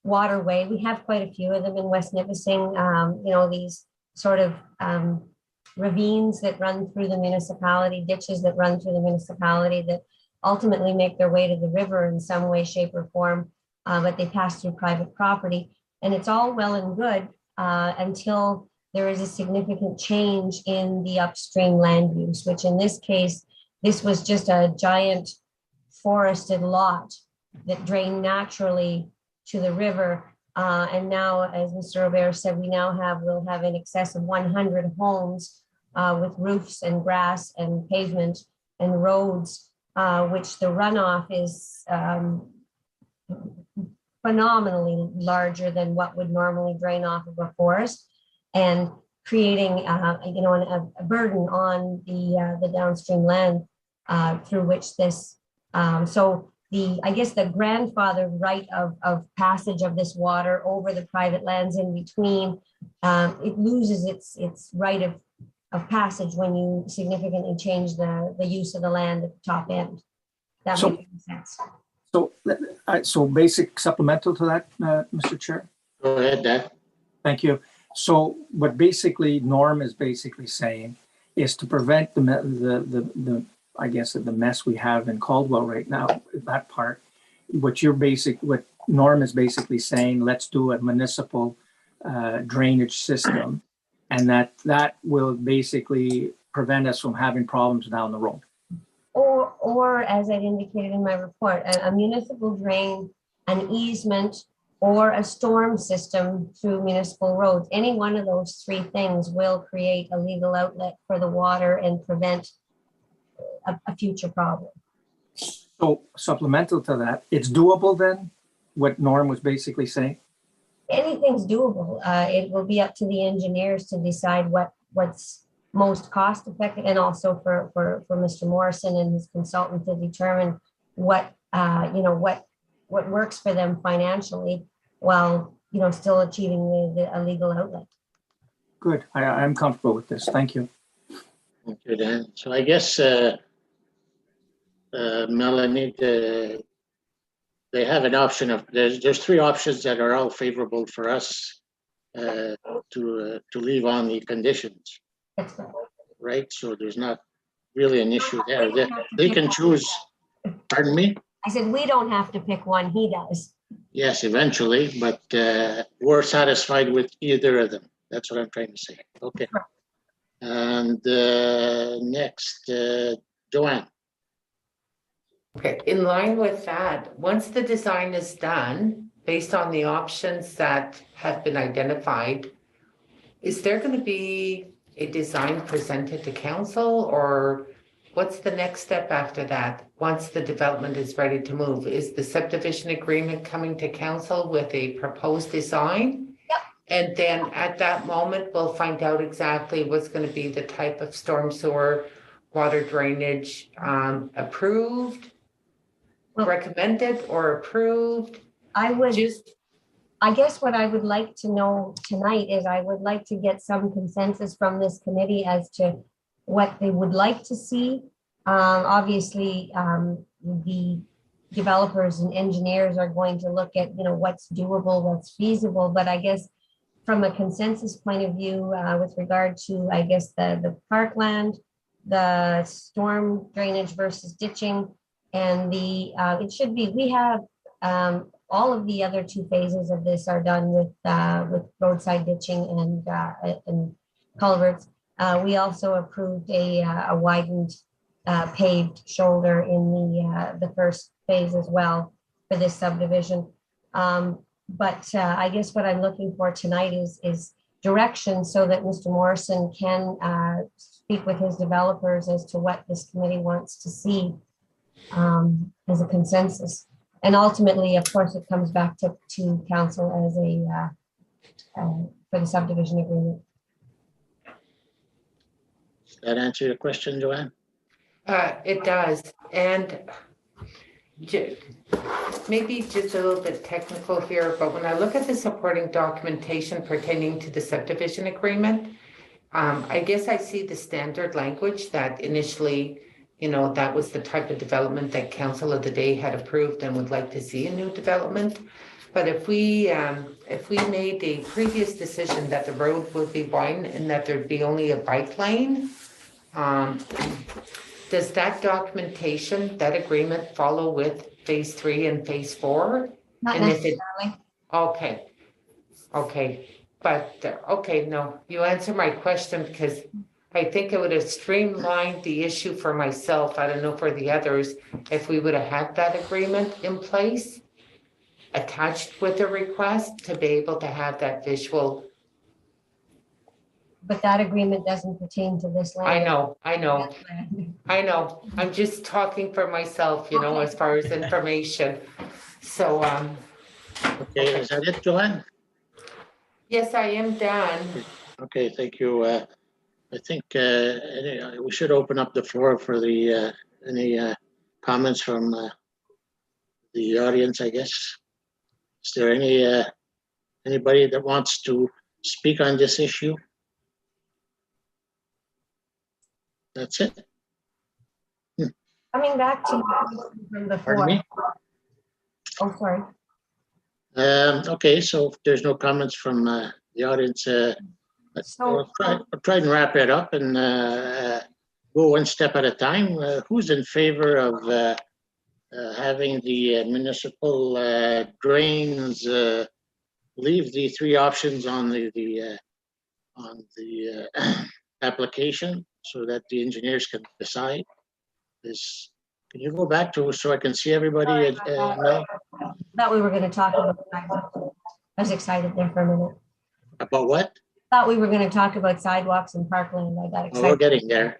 waterway. We have quite a few of them in West Nipissing, these sort of ravines that run through the municipality, ditches that run through the municipality that ultimately make their way to the river in some way, shape, or form, but they pass through private property. And it's all well and good until there is a significant change in the upstream land use, which in this case, this was just a giant forested lot that drained naturally to the river. And now, as Mr. Robert said, we'll have in excess of 100 homes with roofs and grass and pavement and roads, which the runoff is phenomenally larger than what would normally drain off of a forest, and creating, a burden on the downstream land through which this, so I guess the grandfather right of passage of this water over the private lands in between, it loses its right of passage when you significantly change the use of the land at the top end. That So- makes sense. So basic supplemental to that, Mr. Chair. Go ahead, Dan. Thank you. So what basically Norm is basically saying is to prevent the I guess the mess we have in Caldwell right now, that part, what Norm is basically saying, let's do a municipal drainage system, and that will basically prevent us from having problems down the road. Or as I indicated in my report, a municipal drain, an easement, or a storm system through municipal roads. Any one of those three things will create a legal outlet for the water and prevent a future problem. So supplemental to that, it's doable then, what Norm was basically saying? Anything's doable. It will be up to the engineers to decide what's most cost effective, and also for Mr. Morrison and his consultant to determine what works for them financially, while still achieving a legal outlet. Good, I'm comfortable with this, thank you. Okay, Dan. So I guess, Melanie, they have an option of, there's three options that are all favorable for us to leave on the conditions, That's right. right? So there's not really an issue there. They can choose, pardon me? I said, we don't have to pick one, he does. Yes, eventually, but we're satisfied with either of them. That's what I'm trying to say. Okay. And next, Joanne. Okay, in line with that, once the design is done, based on the options that have been identified, is there going to be a design presented to council, or what's the next step after that? Once the development is ready to move, is the subdivision agreement coming to council with a proposed design? Yep. And then at that moment, we'll find out exactly what's going to be the type of storm sewer, water drainage approved, recommended or approved. I guess what I would like to know tonight is I would like to get some consensus from this committee as to what they would like to see. Obviously, the developers and engineers are going to look at, what's doable, what's feasible, but I guess from a consensus point of view, with regard to, I guess, the parkland, the storm drainage versus ditching, and we have all of the other two phases of this are done with roadside ditching and culverts. We also approved a widened paved shoulder in the first phase as well for this subdivision. But I guess what I'm looking for tonight is direction so that Mr. Morrison can speak with his developers as to what this committee wants to see as a consensus. And ultimately, of course, it comes back to council as for the subdivision agreement. Does that answer your question, Joanne? It does. And maybe just a little bit technical here, but when I look at the supporting documentation pertaining to the subdivision agreement, I guess I see the standard language that initially, that was the type of development that council of the day had approved and would like to see a new development. But if we made a previous decision that the road would be wide and that there'd be only a bike lane, does that documentation, that agreement follow with phase 3 and phase 4? Not And if it- necessarily. Okay. But, no, you answered my question, because I think it would have streamlined the issue for myself. I don't know for the others, if we would have had that agreement in place, attached with the request to be able to have that visual. But that agreement doesn't pertain to this land. I know. I'm just talking for myself, Okay. as far as information. So, Okay, is that it, Joanne? Yes, I am done. Okay, thank you. I think we should open up the floor for the any comments from the audience, I guess. Is there anybody that wants to speak on this issue? That's it. Coming back to from Pardon before. me? Oh, sorry. Okay, so if there's no comments from the audience, So, I'll try and wrap it up and go one step at a time. Who's in favor of having the municipal drains leave the three options on the application so that the engineers can decide? Can you go back to so I can see everybody? Mel? thought we were going to talk about sidewalks. I was excited there for a minute. About what? Thought we were going to talk about sidewalks and parkland. I got Oh, we're excited. getting there.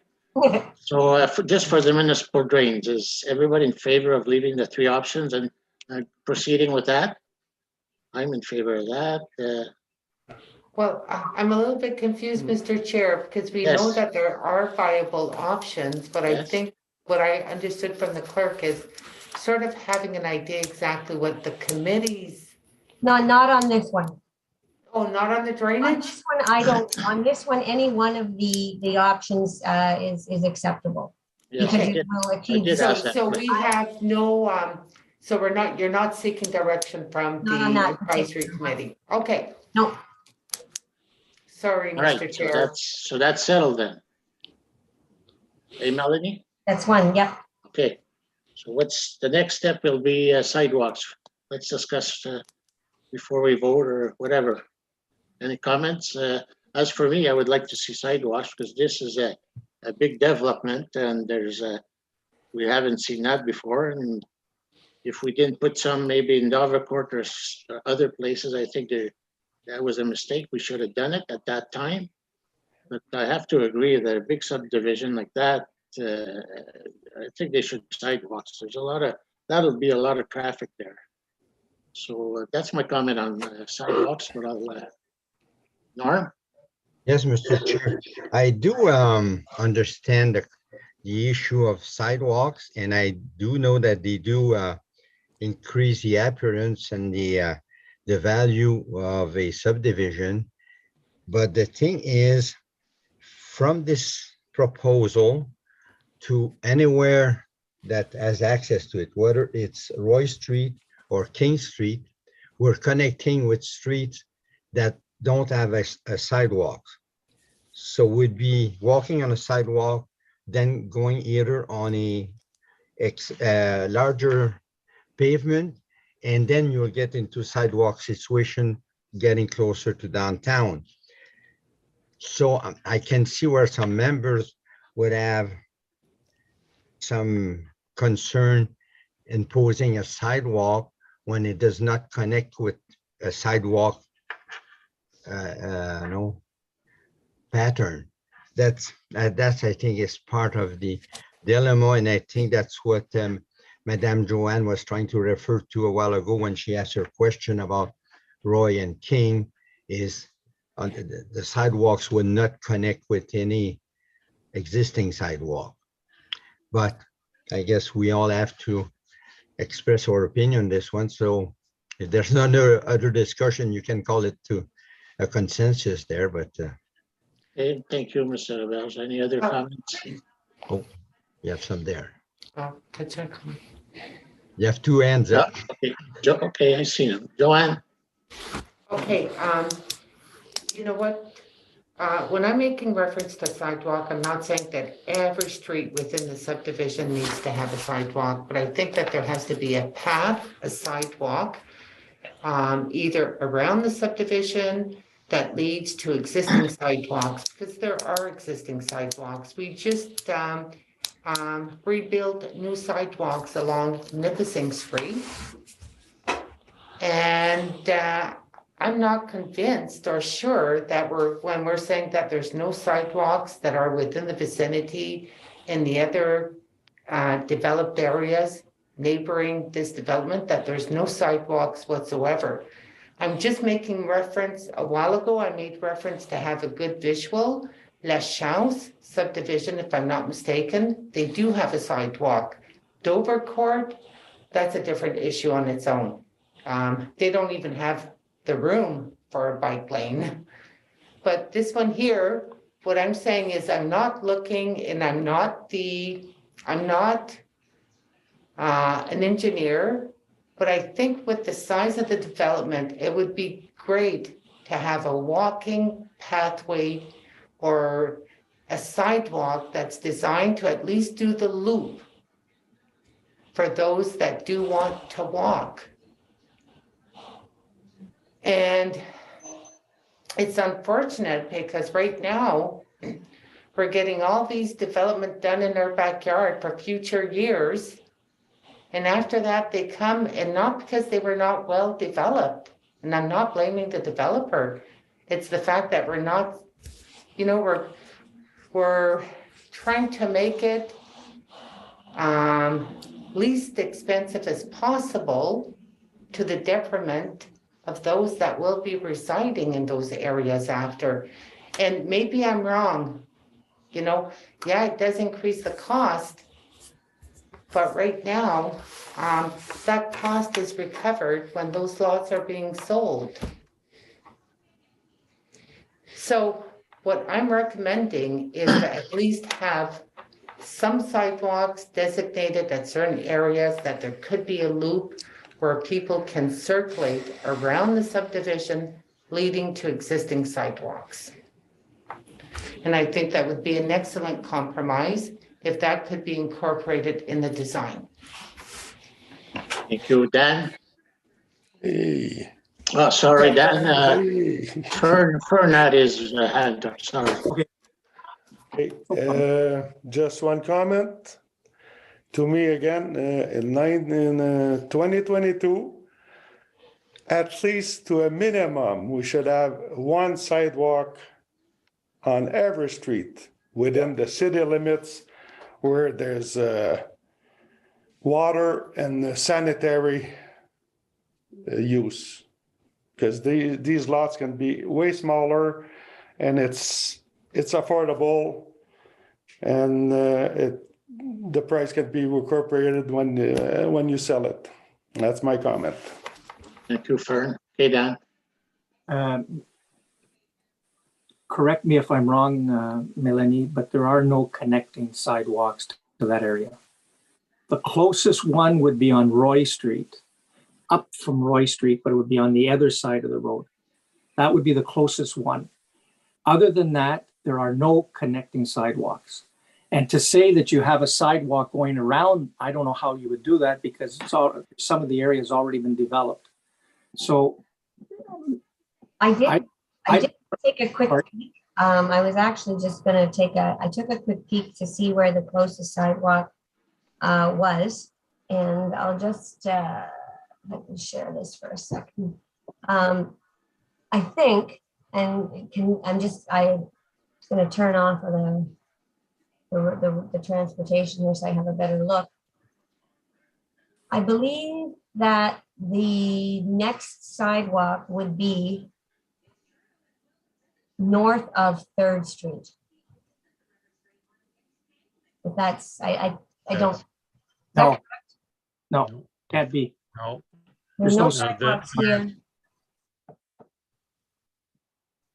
So just for the municipal drains, is everybody in favor of leaving the three options and proceeding with that? I'm in favor of that. Well, I'm a little bit confused, Mr. Chair, because we know Yes. that there are viable options, but I Yes. think what I understood from the clerk is sort of having an idea exactly what the committees, No, not on this one. oh, not on the On drainage? this one, I don't, on this one, any one of the options is acceptable. Yes, Because I it did. will achieve. did So, ask that. so we have no, so you're not seeking direction from the Not on that advisory particular one. committee? Okay, No, sorry, All right, Mr. so Chair. that's settled then. Hey, Melanie? that's one, yep. Okay, so what's the next step will be sidewalks. Let's discuss before we vote or whatever. Any comments? As for me, I would like to see sidewalks because this is a big development and we haven't seen that before. And if we didn't put some maybe in Dovercourt or other places, I think that was a mistake. We should have done it at that time. But I have to agree that a big subdivision like that, I think they should sidewalks. That'll be a lot of traffic there. So that's my comment on sidewalks, but I'll, Norm? Yes, Mr. Chair. I do understand the issue of sidewalks, and I do know that they do increase the appearance and the value of a subdivision. But the thing is, from this proposal to anywhere that has access to it, whether it's Roy Street or King Street, we're connecting with streets that don't have a sidewalk. So we'd be walking on a sidewalk, then going either on a larger pavement, and then you'll get into sidewalk situation getting closer to downtown. So I can see where some members would have some concern imposing a sidewalk when it does not connect with a sidewalk pattern. That's I think is part of the dilemma, and I think that's what Madame Joanne was trying to refer to a while ago when she asked her question about Roy and King, is the sidewalks would not connect with any existing sidewalk. But I guess we all have to express our opinion on this one. So if there's no other discussion, you can call it to a consensus there, but Okay, thank you, Mr. Rebels. Any other comments? oh, you have some there. Oh, that's okay. You have two hands up. Okay, okay, I see them. Joanne? Okay, you know what? When I'm making reference to sidewalk, I'm not saying that every street within the subdivision needs to have a sidewalk, but I think that there has to be a path, a sidewalk, either around the subdivision that leads to existing sidewalks, because there are existing sidewalks. We just rebuilt new sidewalks along Nipissing Street. And I'm not convinced or sure that when we're saying that there's no sidewalks that are within the vicinity in the other developed areas, neighboring this development that there's no sidewalks whatsoever. I'm just making reference, a while ago, I made reference to have a good visual. La Chance subdivision, if I'm not mistaken, they do have a sidewalk. Dover Court, that's a different issue on its own. They don't even have the room for a bike lane. But this one here, what I'm saying is I'm not looking, and I'm not an engineer, but I think with the size of the development, it would be great to have a walking pathway or a sidewalk that's designed to at least do the loop for those that do want to walk. And it's unfortunate because right now we're getting all these development done in our backyard for future years. And after that, they come, and not because they were not well developed, and I'm not blaming the developer. It's the fact that we're not, we're trying to make it least expensive as possible to the detriment of those that will be residing in those areas after. And maybe I'm wrong, yeah, it does increase the cost, but right now, that cost is recovered when those lots are being sold. So what I'm recommending is to at least have some sidewalks designated at certain areas, that there could be a loop where people can circulate around the subdivision leading to existing sidewalks. And I think that would be an excellent compromise if that could be incorporated in the design. Thank you, Dan. Hey. Oh, sorry, Dan. Hey. Fern had his hand up, sorry. Okay, just one comment. To me again, in 2022, at least to a minimum, we should have one sidewalk on every street within the city limits where there's water and sanitary use. Because these lots can be way smaller, and it's affordable, and the price can be incorporated when you sell it. That's my comment. Thank you, Fern. Okay, Dan. Correct me if I'm wrong, Melanie, but there are no connecting sidewalks to that area. The closest one would be on Roy Street, up from Roy Street, but it would be on the other side of the road. That would be the closest one. Other than that, there are no connecting sidewalks. And to say that you have a sidewalk going around, I don't know how you would do that, because some of the area has already been developed. So I did take a quick peek. I was actually just gonna I took a quick peek to see where the closest sidewalk was. And I'll just, I can share this for a second. I think, and I'm gonna turn off of the transportation here so I have a better look. I believe that the next sidewalk would be north of 3rd Street. But that's, I don't. No, can't be. No, There's no no sidewalks here.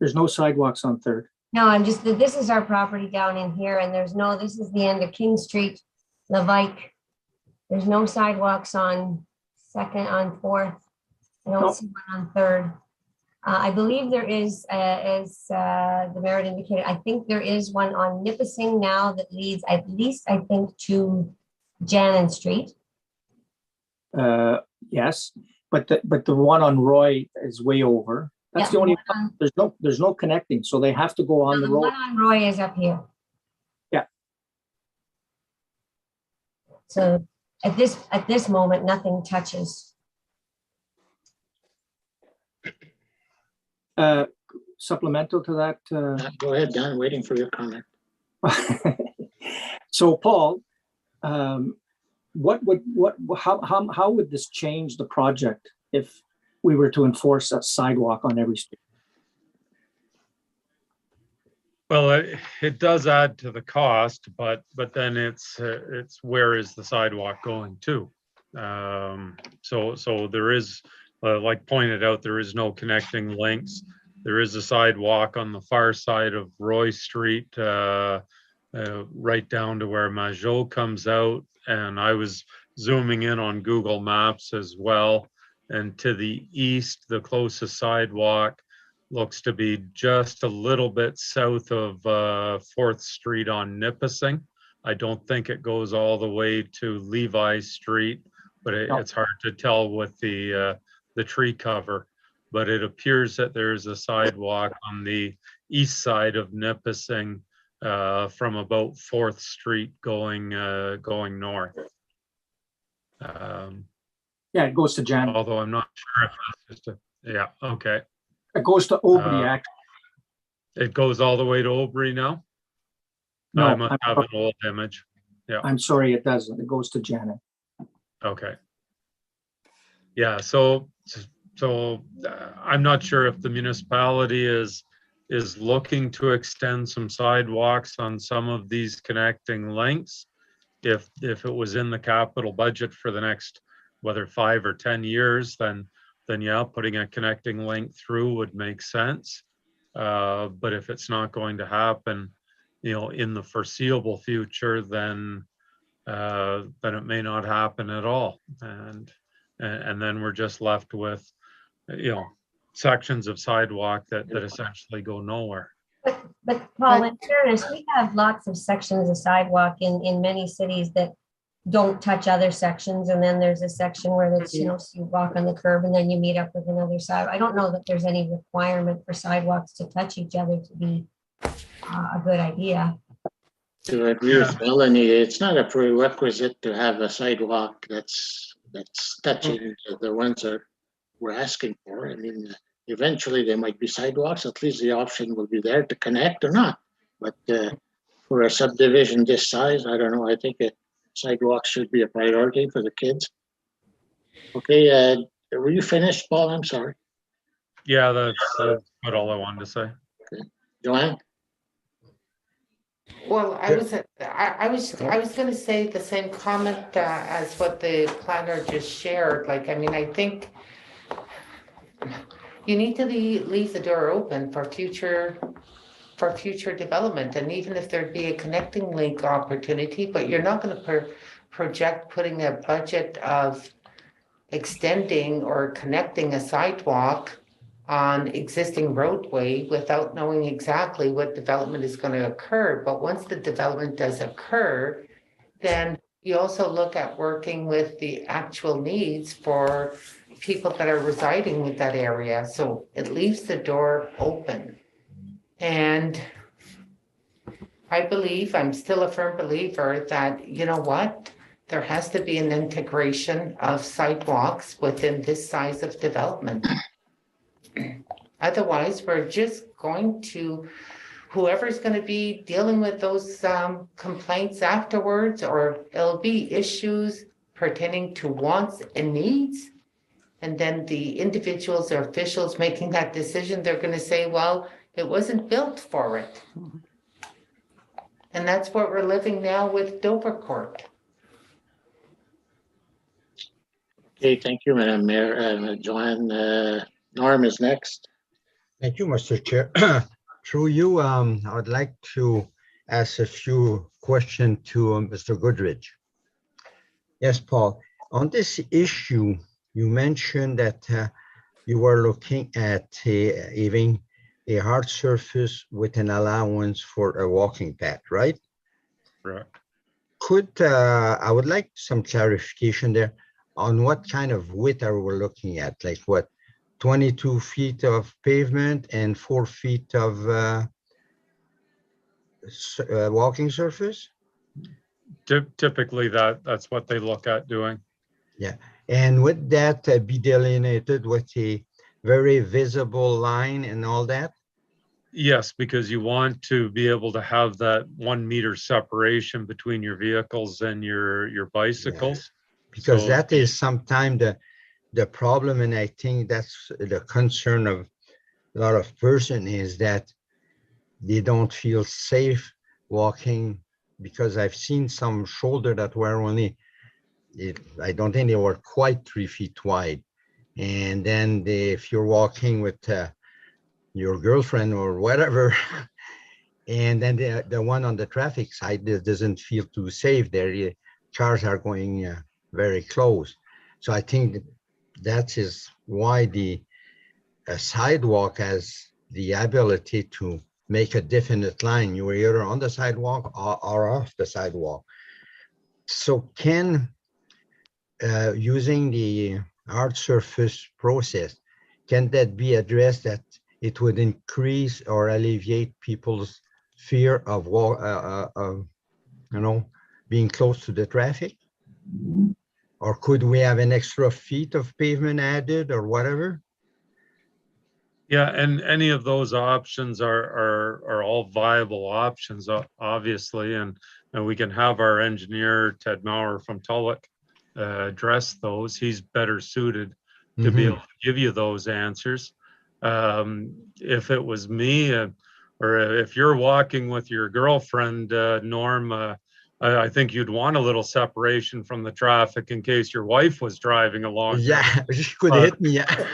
There's no sidewalks on 3rd. No, this is our property down in here, and this is the end of King Street, Levike. There's no sidewalks on 2nd, on 4th. I don't see one on 3rd. I believe there is, as the mayor indicated, I think there is one on Nipissing now that leads at least, I think, to Jannon Street. Yes, but the one on Roy is way over. That's the only, there's no connecting, so they have to go on the road. The one on Roy is up here. Yeah. So at this moment, nothing touches. Supplemental to that. Go ahead, Dan, waiting for your comment. So Paul, how would this change the project if we were to enforce a sidewalk on every street? Well, it does add to the cost, but then it's where is the sidewalk going to? So there is, like pointed out, there is no connecting links. There is a sidewalk on the far side of Roy Street, right down to where Majot comes out. And I was zooming in on Google Maps as well. And to the east, the closest sidewalk looks to be just a little bit south of 4th Street on Nipissing. I don't think it goes all the way to Levi Street, but it's hard to tell with the tree cover. But it appears that there's a sidewalk on the east side of Nipissing from about 4th Street going north. Yeah, it goes to Janet. Although I'm not sure if that's just yeah, okay. It goes to Aubrey, actually. It goes all the way to Aubrey now? No, I must have an old image. Yeah. I'm sorry, it doesn't. It goes to Janet. Okay. Yeah, so I'm not sure if the municipality is looking to extend some sidewalks on some of these connecting links. If it was in the capital budget for the next, whether 5 or 10 years, then yeah, putting a connecting link through would make sense. But if it's not going to happen, in the foreseeable future, then it may not happen at all. And then we're just left with, sections of sidewalk that essentially go nowhere. But Paul, in fairness, we have lots of sections of sidewalk in many cities that don't touch other sections. And then there's a section where it's, so you walk on the curb and then you meet up with another side. I don't know that there's any requirement for sidewalks to touch each other to be a good idea. To agree with Melanie, it's not a prerequisite to have a sidewalk that's touching the ones that we're asking for. I mean, eventually there might be sidewalks, at least the option will be there to connect or not. But for a subdivision this size, I don't know, I think sidewalks should be a priority for the kids. Okay, were you finished, Paul? I'm sorry. Yeah, that's about all I wanted to say. Okay. Joanne? Well, I was going to say the same comment as what the planner just shared. Like, I mean, I think you need to leave the door open for future development. And even if there'd be a connecting link opportunity, but you're not going to project putting a budget of extending or connecting a sidewalk on existing roadway without knowing exactly what development is going to occur. But once the development does occur, then you also look at working with the actual needs for people that are residing with that area. So it leaves the door open. And I'm still a firm believer that, you know what, there has to be an integration of sidewalks within this size of development. Otherwise, we're just going to, whoever's going to be dealing with those complaints afterwards, or it'll be issues pertaining to wants and needs. And then the individuals or officials making that decision, they're going to say, well, it wasn't built for it. And that's what we're living now with Dovercourt. Okay, thank you, Madam Mayor. Joanne, Norm is next. Thank you, Mr. Chair. Through you, I would like to ask a few questions to Mr. Goodrich. Yes, Paul, on this issue, you mentioned that you were looking at having a hard surface with an allowance for a walking path, right? Right. I would like some clarification there on what kind of width are we looking at? Like what, 22 feet of pavement and 4 feet of walking surface? Typically that's what they look at doing. Yeah, and would that be delineated with a very visible line and all that? Yes, because you want to be able to have that 1 meter separation between your vehicles and your bicycles. Because So, that is sometimes the problem, and I think that's the concern of a lot of person is that they don't feel safe walking, because I've seen some shoulder that were only, I don't think they were quite 3 feet wide. And then if you're walking with your girlfriend or whatever, and then the one on the traffic side doesn't feel too safe there. Cars are going very close. So I think that is why the sidewalk has the ability to make a definite line. You are either on the sidewalk or off the sidewalk. So using the hard surface process, can that be addressed that it would increase or alleviate people's fear of being close to the traffic? Or could we have an extra feet of pavement added or whatever? yeah, and any of those options are all viable options, obviously, and we can have our engineer, Ted Maurer from Tulloch, address those. He's better suited to be able to give you those answers. If it was me, or if you're walking with your girlfriend, Norm, I think you'd want a little separation from the traffic in case your wife was driving along. Yeah, she could hit me. Yeah.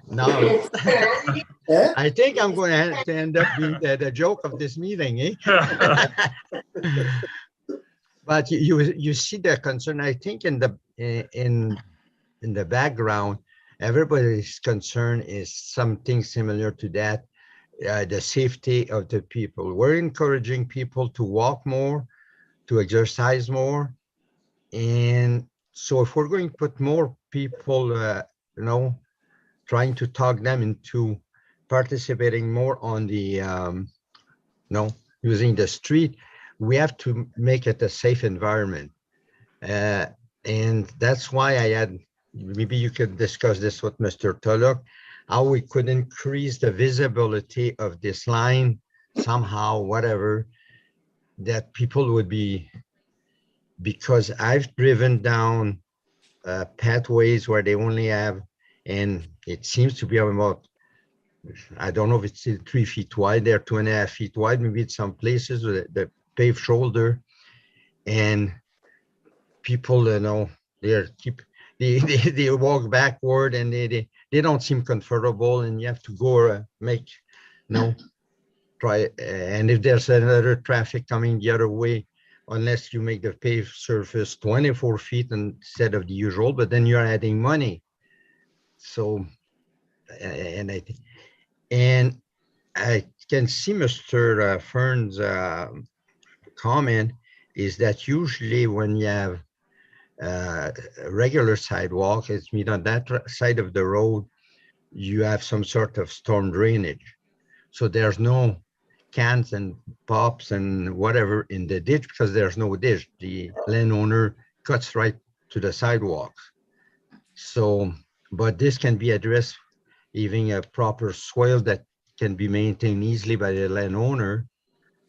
No, I think I'm going to have to end up being the joke of this meeting, eh? But you see the concern. I think in the background, everybody's concern is something similar to that. The safety of the people. We're encouraging people to walk more, to exercise more, and so if we're going to put more people, trying to talk them into participating more on the, using the street, we have to make it a safe environment. And that's why I had, maybe you could discuss this with Mr. Tulloch, how we could increase the visibility of this line somehow, whatever, that people would be, because I've driven down pathways where they only have, and it seems to be about, I don't know if it's 3 feet wide, they're 2.5 feet wide, maybe in some places with the paved shoulder, and people, they walk backward and they don't seem comfortable, and you have to go try, and if there's another traffic coming the other way, unless you make the paved surface 24 feet instead of the usual, but then you're adding money. So, and I can see Mr. Fern's comment is that usually when you have a regular sidewalk, it's mean on that side of the road, you have some sort of storm drainage. So there's no cans and pops and whatever in the ditch because there's no ditch. The landowner cuts right to the sidewalks. So, but this can be addressed, even a proper soil that can be maintained easily by the landowner,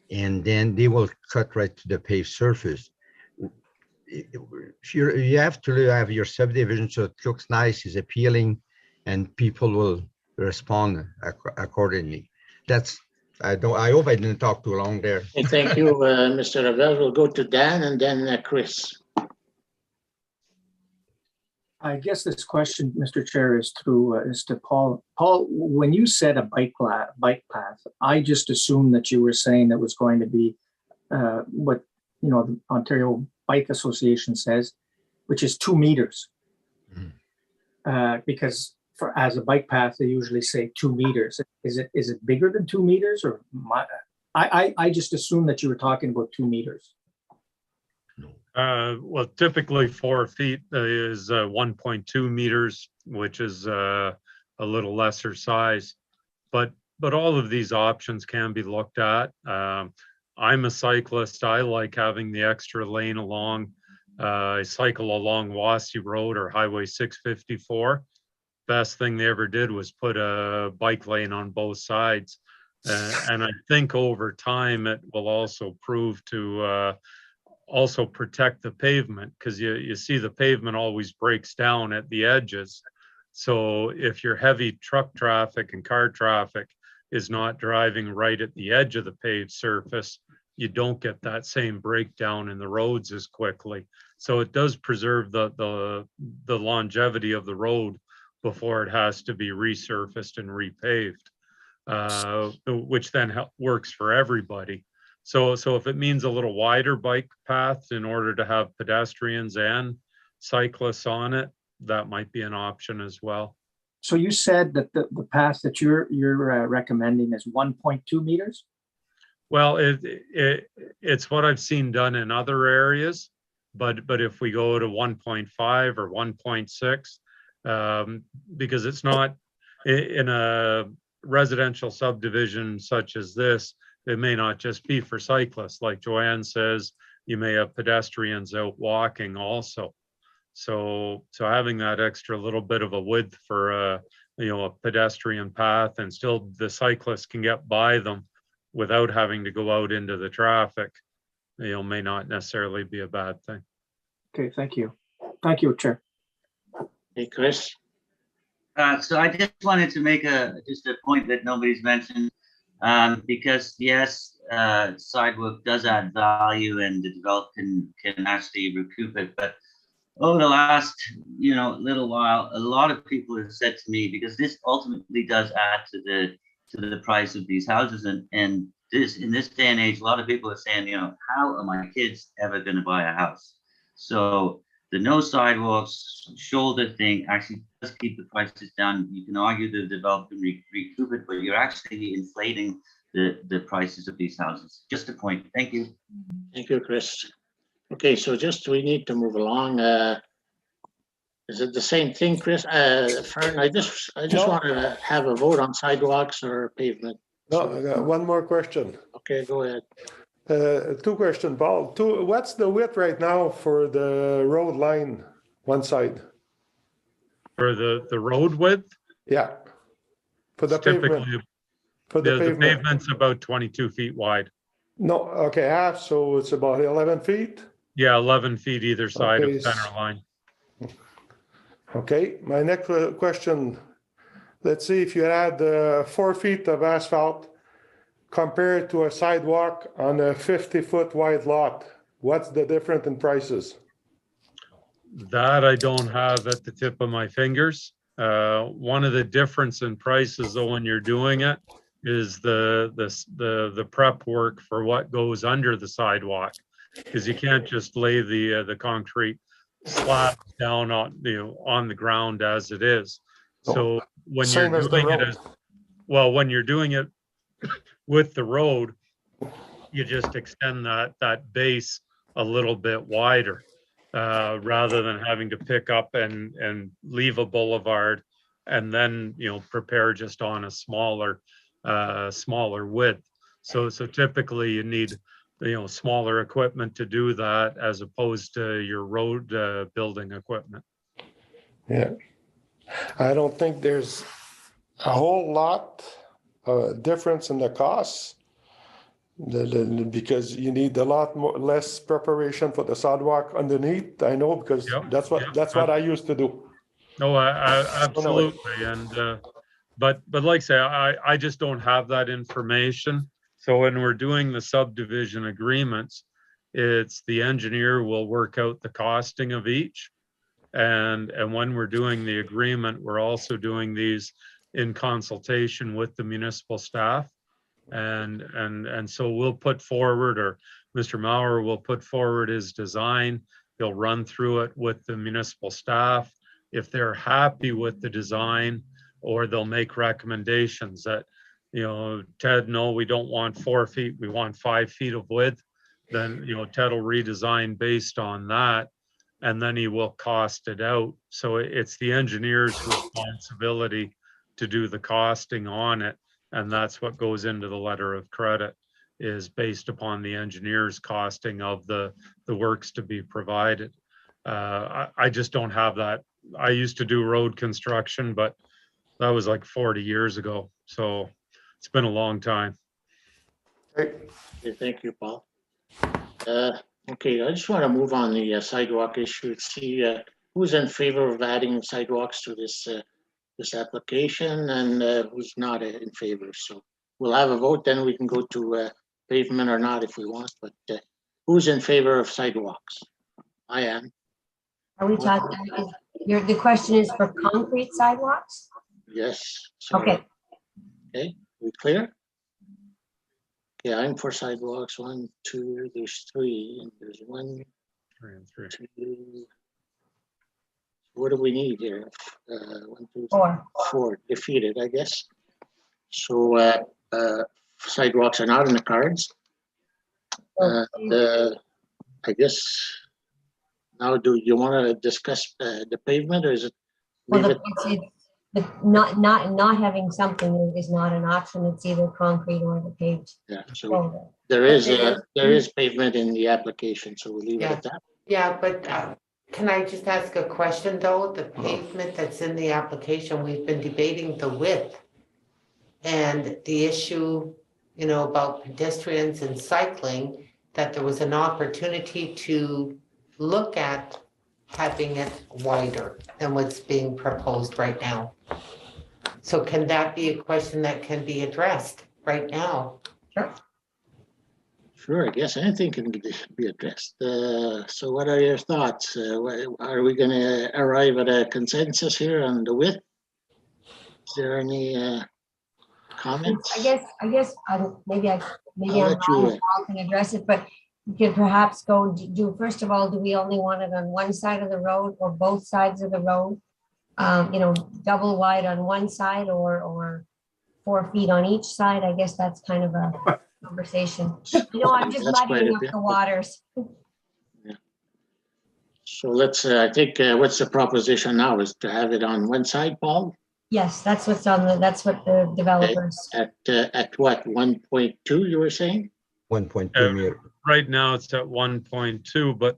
and then they will cut right to the paved surface. You have to have your subdivision so it looks nice, is appealing, and people will respond accordingly. That's, I hope I didn't talk too long there. Hey, thank you, Mr. Ravel. We'll go to Dan and then Chris. I guess this question, Mr. Chair, is to Paul. Paul, when you said a bike path, I just assumed that you were saying that was going to be what the Ontario Bike Association says, which is 2 meters. Because as a bike path, they usually say 2 meters. Is it bigger than 2 meters, or I just assumed that you were talking about 2 meters. Well, typically 4 feet is 1.2 meters, which is a little lesser size, but all of these options can be looked at. I'm a cyclist. I like having the extra lane along. I cycle along Wassy Road or Highway 654. best thing they ever did was put a bike lane on both sides. And I think over time, it will also prove to also protect the pavement, because you see the pavement always breaks down at the edges. So if your heavy truck traffic and car traffic is not driving right at the edge of the paved surface, you don't get that same breakdown in the roads as quickly. So it does preserve the longevity of the road before it has to be resurfaced and repaved, which then works for everybody. So if it means a little wider bike path in order to have pedestrians and cyclists on it, that might be an option as well. So you said that the path that you're recommending is 1.2 meters? Well, it's what I've seen done in other areas, but if we go to 1.5 or 1.6, because it's not in a residential subdivision such as this, it may not just be for cyclists. Like Joanne says, you may have pedestrians out walking also. So having that extra little bit of a width for a pedestrian path, and still the cyclists can get by them without having to go out into the traffic, may not necessarily be a bad thing. Okay, thank you. Thank you, Chair. Hey, Chris? So I just wanted to make just a point that nobody's mentioned, because yes, Sidewalk does add value and the developer can actually recoup it. But over the last little while, a lot of people have said to me, because this ultimately does add to the price of these houses, and in this day and age, a lot of people are saying, how are my kids ever going to buy a house? So the no sidewalks shoulder thing actually does keep the prices down. You can argue the developer can recoup it, but you're actually inflating the prices of these houses. Just a point. Thank you. Thank you, Chris. Okay, so we need to move along. Is it the same thing, Chris? Fern, I just want to have a vote on sidewalks or pavement. No, I got one more question. Okay, go ahead. Two questions, Paul. What's the width right now for the road line, one side? For the road width? Yeah. For the pavement. Typically, For the the pavement. pavement's about 22 feet wide. No, okay, half, so it's about 11 feet. Yeah, 11 feet either side Okay, of center line. Okay, my next question. Let's see if you add 4 feet of asphalt compared to a sidewalk on a 50-foot wide lot. What's the difference in prices? That I don't have at the tip of my fingers. One of the difference in prices, though, when you're doing it, is the prep work for what goes under the sidewalk, because you can't just lay the concrete slab down on the ground as it is. So when Same you're as the doing it road. when you're doing it with the road, you just extend that base a little bit wider, rather than having to pick up and leave a boulevard and then prepare just on a smaller width. So typically you need smaller equipment to do that, as opposed to your road building equipment. Yeah. I don't think there's a whole lot difference in the costs. Because you need a lot less preparation for the sidewalk underneath. I know, because Yep, that's what I used to do. No, absolutely. And but like I say, I just don't have that information. So when we're doing the subdivision agreements, it's the engineer will work out the costing of each. And when we're doing the agreement, we're also doing these in consultation with the municipal staff. And so we'll put forward, or Mr. Maurer will put forward his design. He'll run through it with the municipal staff. If they're happy with the design, or they'll make recommendations that, Ted, no, we don't want 4 feet, we want 5 feet of width, then, Ted will redesign based on that, and then he will cost it out. So it's the engineer's responsibility to do the costing on it. And that's what goes into the letter of credit, is based upon the engineer's costing of the works to be provided. I just don't have that I used to do road construction, but that was like 40 years ago. So it's been a long time. Okay. Okay, thank you, Paul. Okay, I just want to move on the sidewalk issue, see who's in favor of adding sidewalks to this application and who's not in favor. So we'll have a vote, then we can go to pavement or not if we want, but who's in favor of sidewalks? I am. Are we talking, the question is for concrete sidewalks? Yes. So, Okay, okay, we clear? Okay, I'm for sidewalks. 1, 2, there's 3, and there's 1, 3 and 3. 2. What do we need here? 1, 2, 3, four. 4 defeated, I guess. So sidewalks are not in the cards. I guess now, do you want to discuss the pavement, or is it? Well, leave not having something is not an option. It's either concrete or the paved Yeah. So shoulder. there is pavement in the application, so we'll leave it at that. Yeah, but can I just ask a question though? The pavement that's in the application, we've been debating the width and the issue, about pedestrians and cycling, that there was an opportunity to look at having it wider than what's being proposed right now. So can that be a question that can be addressed right now? Sure, I guess anything can be addressed. So what are your thoughts? Are we going to arrive at a consensus here on the width? Is there any comments? I guess maybe I'm let you, wrong. Paul can address it, but you could perhaps do first of all, do we only want it on one side of the road or both sides of the road? Double wide on one side or 4 feet on each side. I guess that's kind of a conversation. I'm just That's quite muddying a up bit, the waters. So let's, I think, what's the proposition now is to have it on one side, Paul? Yes, that's what the developers. At what, 1.2 you were saying? 1.2 meter. Right now it's at 1.2, but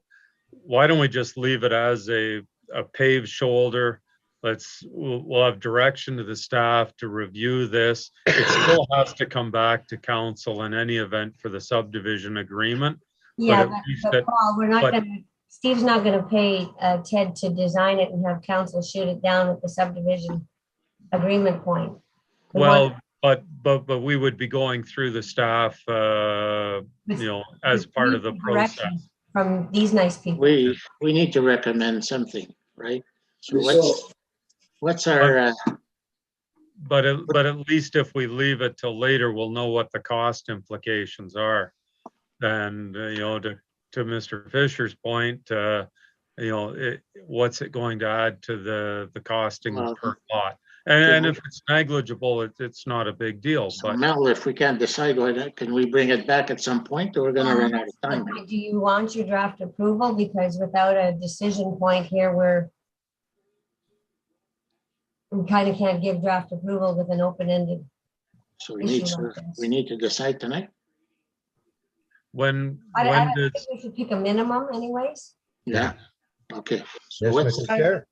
why don't we just leave it as a paved shoulder? We'll have direction to the staff to review this. It still has to come back to council in any event for the subdivision agreement. Yeah, at least but Paul, Steve's not gonna pay Ted to design it and have council shoot it down at the subdivision agreement point. But we would be going through the staff, as part of the process. From these nice people. We need to recommend something, right? So what's our, But at least if we leave it till later, we'll know what the cost implications are. And, to Mr. Fisher's point, what's it going to add to the costing per lot? And if it's negligible, it's not a big deal, so but Mel, if we can't decide, can we bring it back at some point, or we're gonna run out of time? Do you want your draft approval? Because without a decision point here, we kind of can't give draft approval with an open-ended. So we need to decide tonight? I think we should pick a minimum anyways. Yeah. Okay. So Yes, what's, Mr. Chair.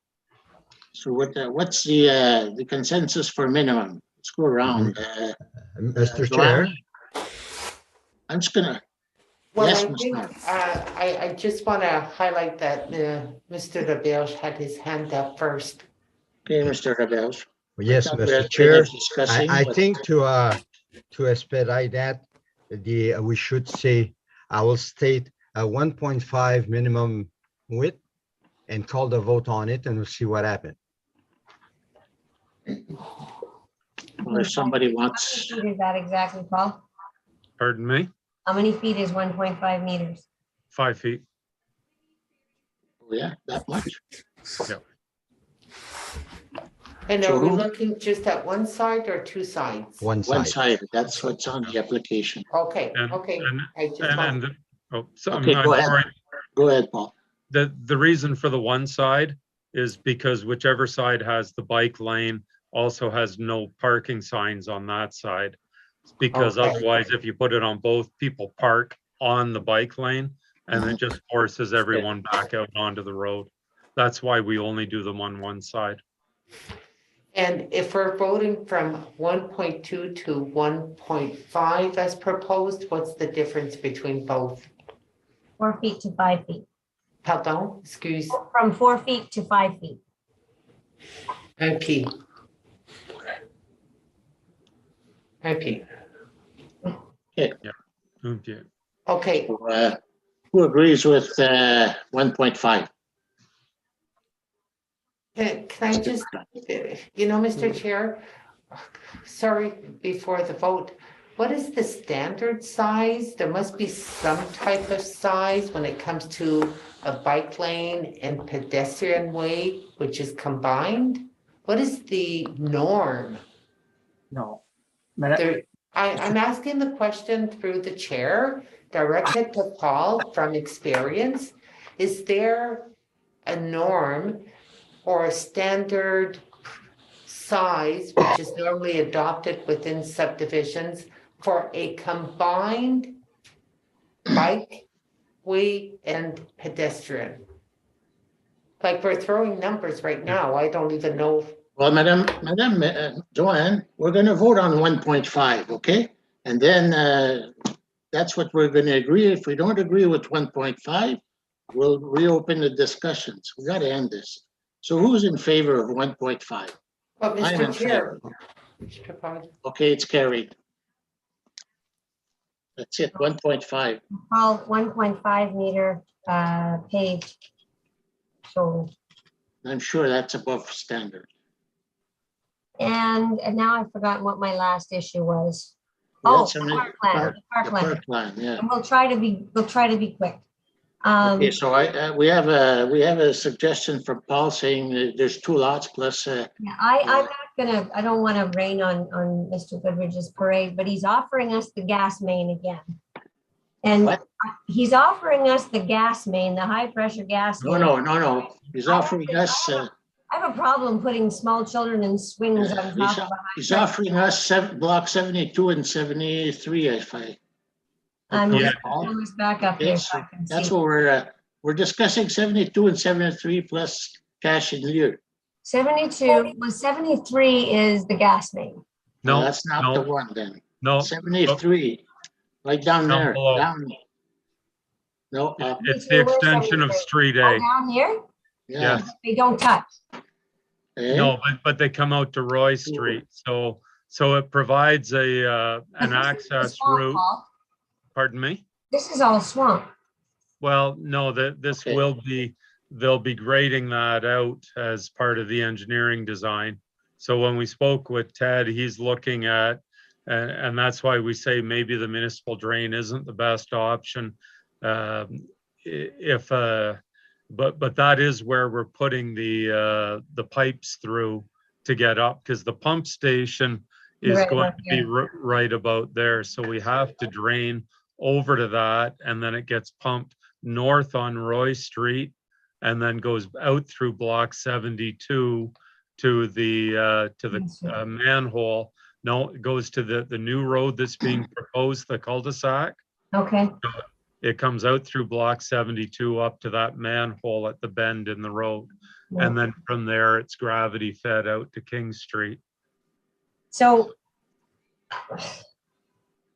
so what's the consensus for minimum? Let's go around. Mr. Chair. I'm just gonna. Well, Yes, I Ms. think, Mark. I just want to highlight that Mr. DeBelge had his hand up first. Okay, Mr. Rebels. Yes, Mr. Chair. I think to expedite that, we should say, I will state a 1.5 minimum width and call the vote on it, and we'll see what happens. Well, if somebody wants, How many feet is that exactly, Paul? pardon me, How many feet is 1.5 meters? 5 feet. yeah, that much. Yep. And So are we who- looking just at one side or two sides? One One side. side, that's what's on the application. Okay, And- okay. and- I just want, Okay, go ahead. sorry. Go ahead, Paul. The reason for the one side is because whichever side has the bike lane also has no parking signs on that side. Because Okay. otherwise, if you put it on both, people park on the bike lane and it just forces everyone back out onto the road. That's why we only do them on one side. And if we're voting from 1.2 to 1.5 as proposed, what's the difference between both? 4 feet to 5 feet, Pardon, excuse, from 4 feet to 5 feet. IP. IP. Okay. Okay, Who agrees with 1.5? can I just, Mr. Chair, sorry, before the vote, what is the standard size? There must be some type of size when it comes to a bike lane and pedestrian way, which is combined. What is the norm? No. I'm asking the question through the chair, directed to Paul from experience. Is there a norm or a standard size, which is normally adopted within subdivisions for a combined bike way and pedestrian? Like, we're throwing numbers right now. I don't even know. Well, Madam Joanne, we're going to vote on 1.5, okay? And then that's what we're going to agree. If we don't agree with 1.5, we'll reopen the discussions. We got to end this. So who's in favor of 1.5? But I'm Mr. in Chair. Okay, it's carried. That's it, 1.5. Paul, 1.5 meter paved shoulder. I'm sure that's above standard. And now I've forgotten what my last issue was. Well, Oh, that's the something- parkland, the The parkland. parkland, yeah. And we'll try to be quick. Okay, so we have a suggestion from Paul saying that there's 2 lots plus, Yeah, I'm not I don't want to rain on Mr. Goodrich's parade, but he's offering us the gas main again. And What? he's offering us the gas main, the high pressure gas main. no. He's offering us, I have a problem putting small children in swings on top of a high he's pressure. offering us block 72 and 73, if I. I'm Yeah. just pulling this back up here so I can That's see. what we're discussing 72 and 73 plus cash in lieu. 73 is the gas main. No, No, that's not the no, one then. no. 73, right down Down there, below. down. No, up, It's the extension of Street Oh, A. down here, yeah. they don't touch. Eh? No, but they come out to Roy Street. So it provides an But this is the access swamp, route. Paul. Pardon me? This is all swamp. Well, no, this Okay. will be, they'll be grading that out as part of the engineering design. So when we spoke with Ted, he's looking at, and that's why we say maybe the municipal drain isn't the best option. But that is where we're putting the pipes through to get up, because the pump station is Right going about to be right about there. So we have to drain over to that, and then it gets pumped north on Roy Street and then goes out through block 72 to the manhole. No, it goes to the new road that's being proposed, the cul-de-sac. Okay, It comes out through block 72 up to that manhole at the bend in the road. And then from there, it's gravity fed out to King Street. so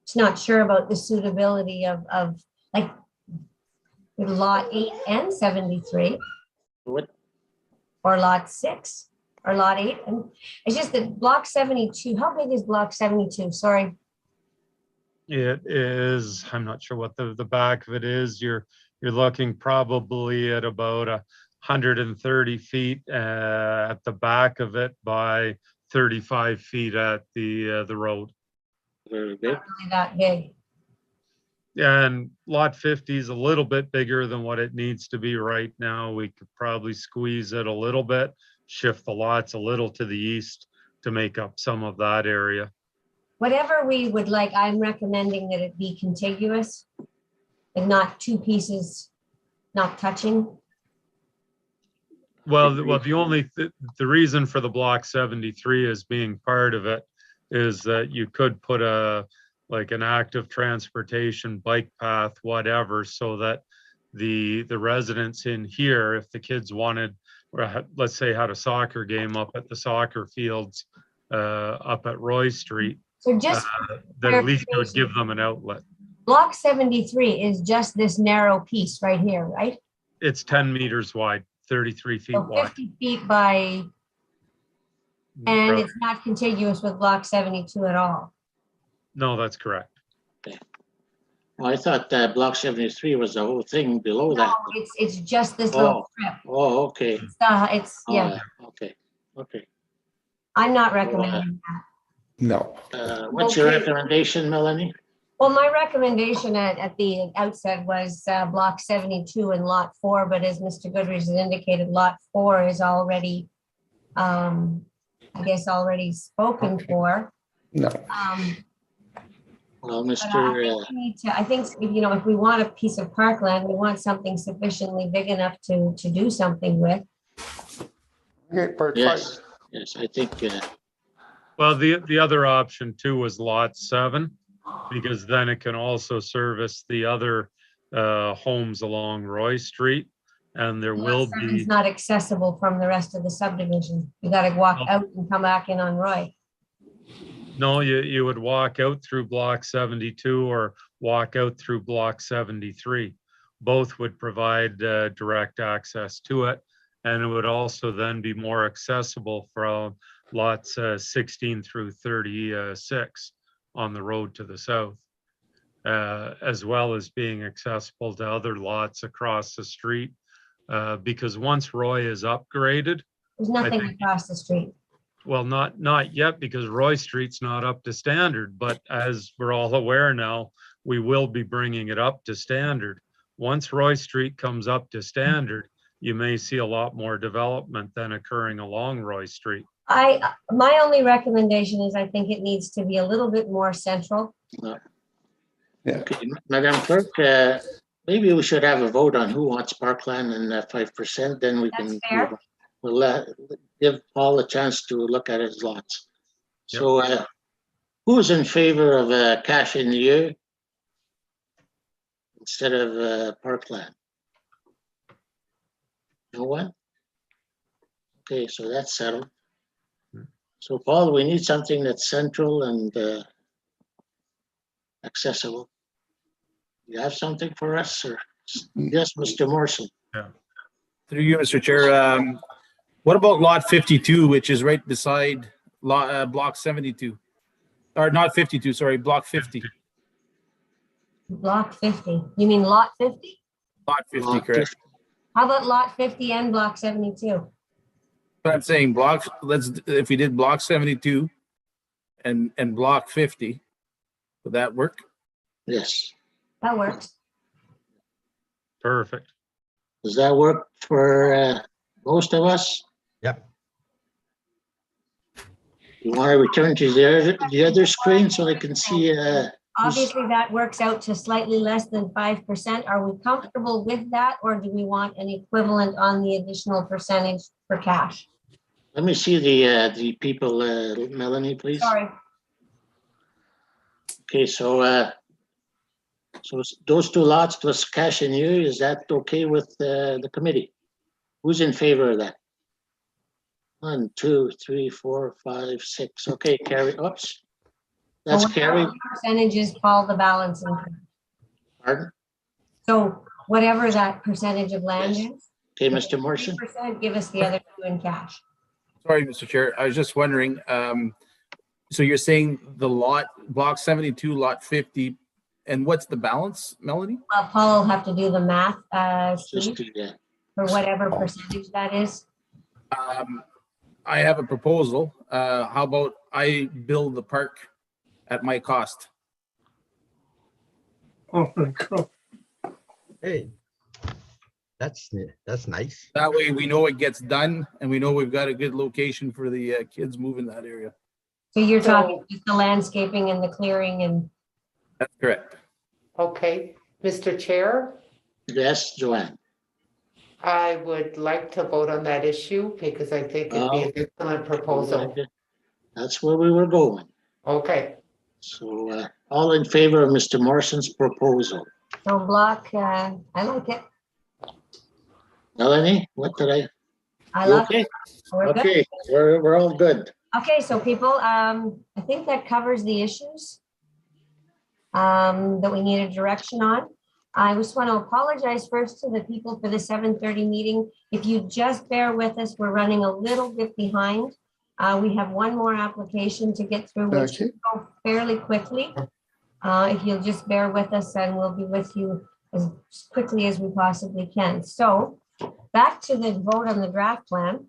it's not sure about the suitability of like lot 8 and 73 What? or lot 6 or lot 8. And it's just that block 72, how big is block 72? Sorry. It is, I'm not sure what the back of it is. You're looking probably at about 130 feet at the back of it by 35 feet at the road. Very big. Not really that big. And lot 50 is a little bit bigger than what it needs to be right now. We could probably squeeze it a little bit, shift the lots a little to the east to make up some of that area. Whatever we would like, I'm recommending that it be contiguous and not 2 pieces not touching. Well, the reason for the block 73 as being part of it is that you could put like an active transportation bike path, whatever, so that the residents in here, if the kids wanted let's say had a soccer game up at the soccer fields, up at Roy Street, So just then at least it would give them an outlet. block 73 is just this narrow piece right here, right? It's 10 meters wide, 33 feet So wide. 50 feet by, and it's not contiguous with block 72 at all. No, that's correct. Well, I thought that block 73 was the whole thing below No, that. it's just this little strip. Oh, okay. It's, yeah, Okay, okay. I'm not recommending that. No. What's your Okay. recommendation, Melanie? Well, my recommendation at the outset was block 72 and lot 4, but as Mr. Goodrich has indicated, lot 4 is already, I guess, already spoken for. No. Well, But I think, you know, if we want a piece of parkland, we want something sufficiently big enough to do something with. Okay, part Yes, five. yes, I think, Well, the other option too was lot 7, because then it can also service the other homes along Roy Street. And there will Lot 7's be, not accessible from the rest of the subdivision. You gotta walk out and come back in on Roy. no, you would walk out through block 72 or walk out through block 73. Both would provide direct access to it. And it would also then be more accessible from lots 16 through 36 on the road to the south, as well as being accessible to other lots across the street. Because once Roy is upgraded, There's nothing think- across the street. well, not yet, because Roy Street's not up to standard, but as we're all aware now, we will be bringing it up to standard. Once Roy Street comes up to standard, you may see a lot more development than occurring along Roy Street. My only recommendation is I think it needs to be a little bit more central. okay, Madam Clerk, maybe we should have a vote on who wants parkland and 5%, then we That's can. fair. We'll give Paul a chance to look at his lots. So who's in favor of cash in lieu instead of parkland? No one? Okay, so that's settled. So Paul, we need something that's central and accessible. You have something for us, or? Yes, Mr. Morrison. Through you, Mr. Chair. What about lot 52, which is right beside block 72? Or not 52, sorry, block 50. Block 50. You mean lot 50? Lot 50, Lot correct. How about lot 50 and block 72? But I'm saying if we did block 72 and block 50, would that work? Yes. That works. Perfect. Does that work for most of us? Yep. You want to return to the other screen so I can see? Obviously, that works out to slightly less than 5%. Are we comfortable with that, or do we want an equivalent on the additional percentage for cash? Let me see the people, Melanie, please. Sorry. Okay, so those two lots plus cash in lieu, is that okay with the committee? Who's in favor of that? 1, 2, 3, 4, 5, 6. Okay, carry. Oops. That's carried. Percentage is Paul the balance income. Pardon? So whatever that percentage of land Yes. is. Okay, Mr. Morrison. 3%, give us the other 2 in cash. Sorry, Mr. Chair. I was just wondering, so you're saying the lot, block 72, lot 50, and what's the balance, Melanie? Paul will have to do the math, Just Steve, to, for whatever percentage that is. I have a proposal. How about I build the park at my cost? Oh, my God. Hey, that's nice. That way we know it gets done and we know we've got a good location for the kids moving that area. So you're talking just the landscaping and the clearing and, That's correct. Okay, Mr. Chair, yes, Joanne. I would like to vote on that issue because I think it'd be an excellent proposal. That's where we were going. Okay, So all in favor of Mr. Morrison's proposal? so block, I like it. Melanie, what did I? I You love okay? it. We're good. Okay, we're all good. Okay, so people, I think that covers the issues that we needed direction on. I just want to apologize first to the people for the 7:30 meeting. If you just bear with us, we're running a little bit behind. We have one more application to get through, which Okay. will go fairly quickly. If you'll just bear with us, and we'll be with you as quickly as we possibly can. So back to the vote on the draft plan,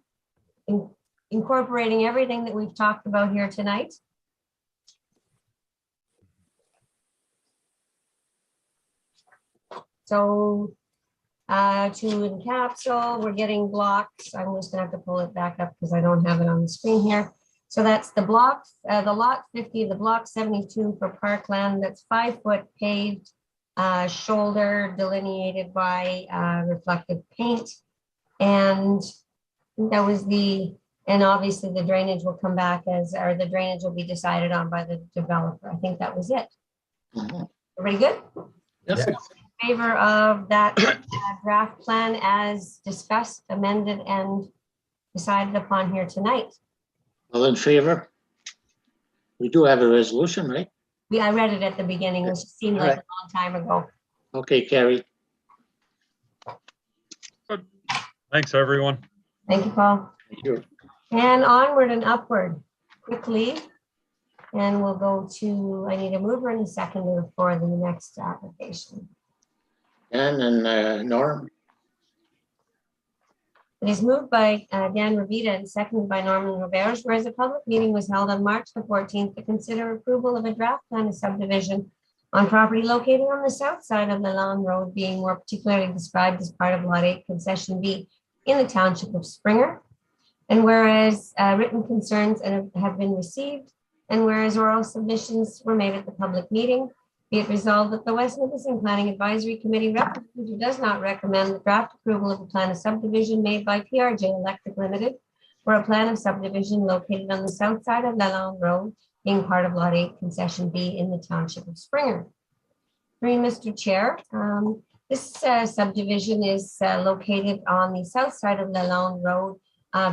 incorporating everything that we've talked about here tonight. So to encapsulate, we're getting blocks. I'm just gonna have to pull it back up because I don't have it on the screen here. So that's the blocks, the lot 50, the block 72 for parkland. That's 5-foot paved shoulder delineated by reflective paint. And that was and obviously the drainage will come back or the drainage will be decided on by the developer. I think that was it. Mhm. Everybody good? Yes. Favor of that draft plan as discussed, amended, and decided upon here tonight? All in favor? We do have a resolution, right? I read it at the beginning, which seemed like a long time ago. Okay, Carrie. Thanks, everyone. Thank you, Paul. Thank you. And onward and upward quickly. And we'll go to, I need a mover and a seconder for the next application. And Norm, It is moved by Dan Revita and seconded by Norman Roberge, whereas a public meeting was held on March the 14th to consider approval of a draft plan of subdivision on property located on the south side of Lalonde Road, being more particularly described as part of Lot 8 Concession B in the township of Springer. And whereas written concerns have been received, and whereas oral submissions were made at the public meeting, be it resolved that the West Nipissing Planning Advisory Committee representative does not recommend the draft approval of a plan of subdivision made by PRJ Electric Limited for a plan of subdivision located on the south side of Lalonde Road, being part of Lot 8 Concession B in the township of Springer. Mr. Chair, this subdivision is located on the south side of Lalonde Road,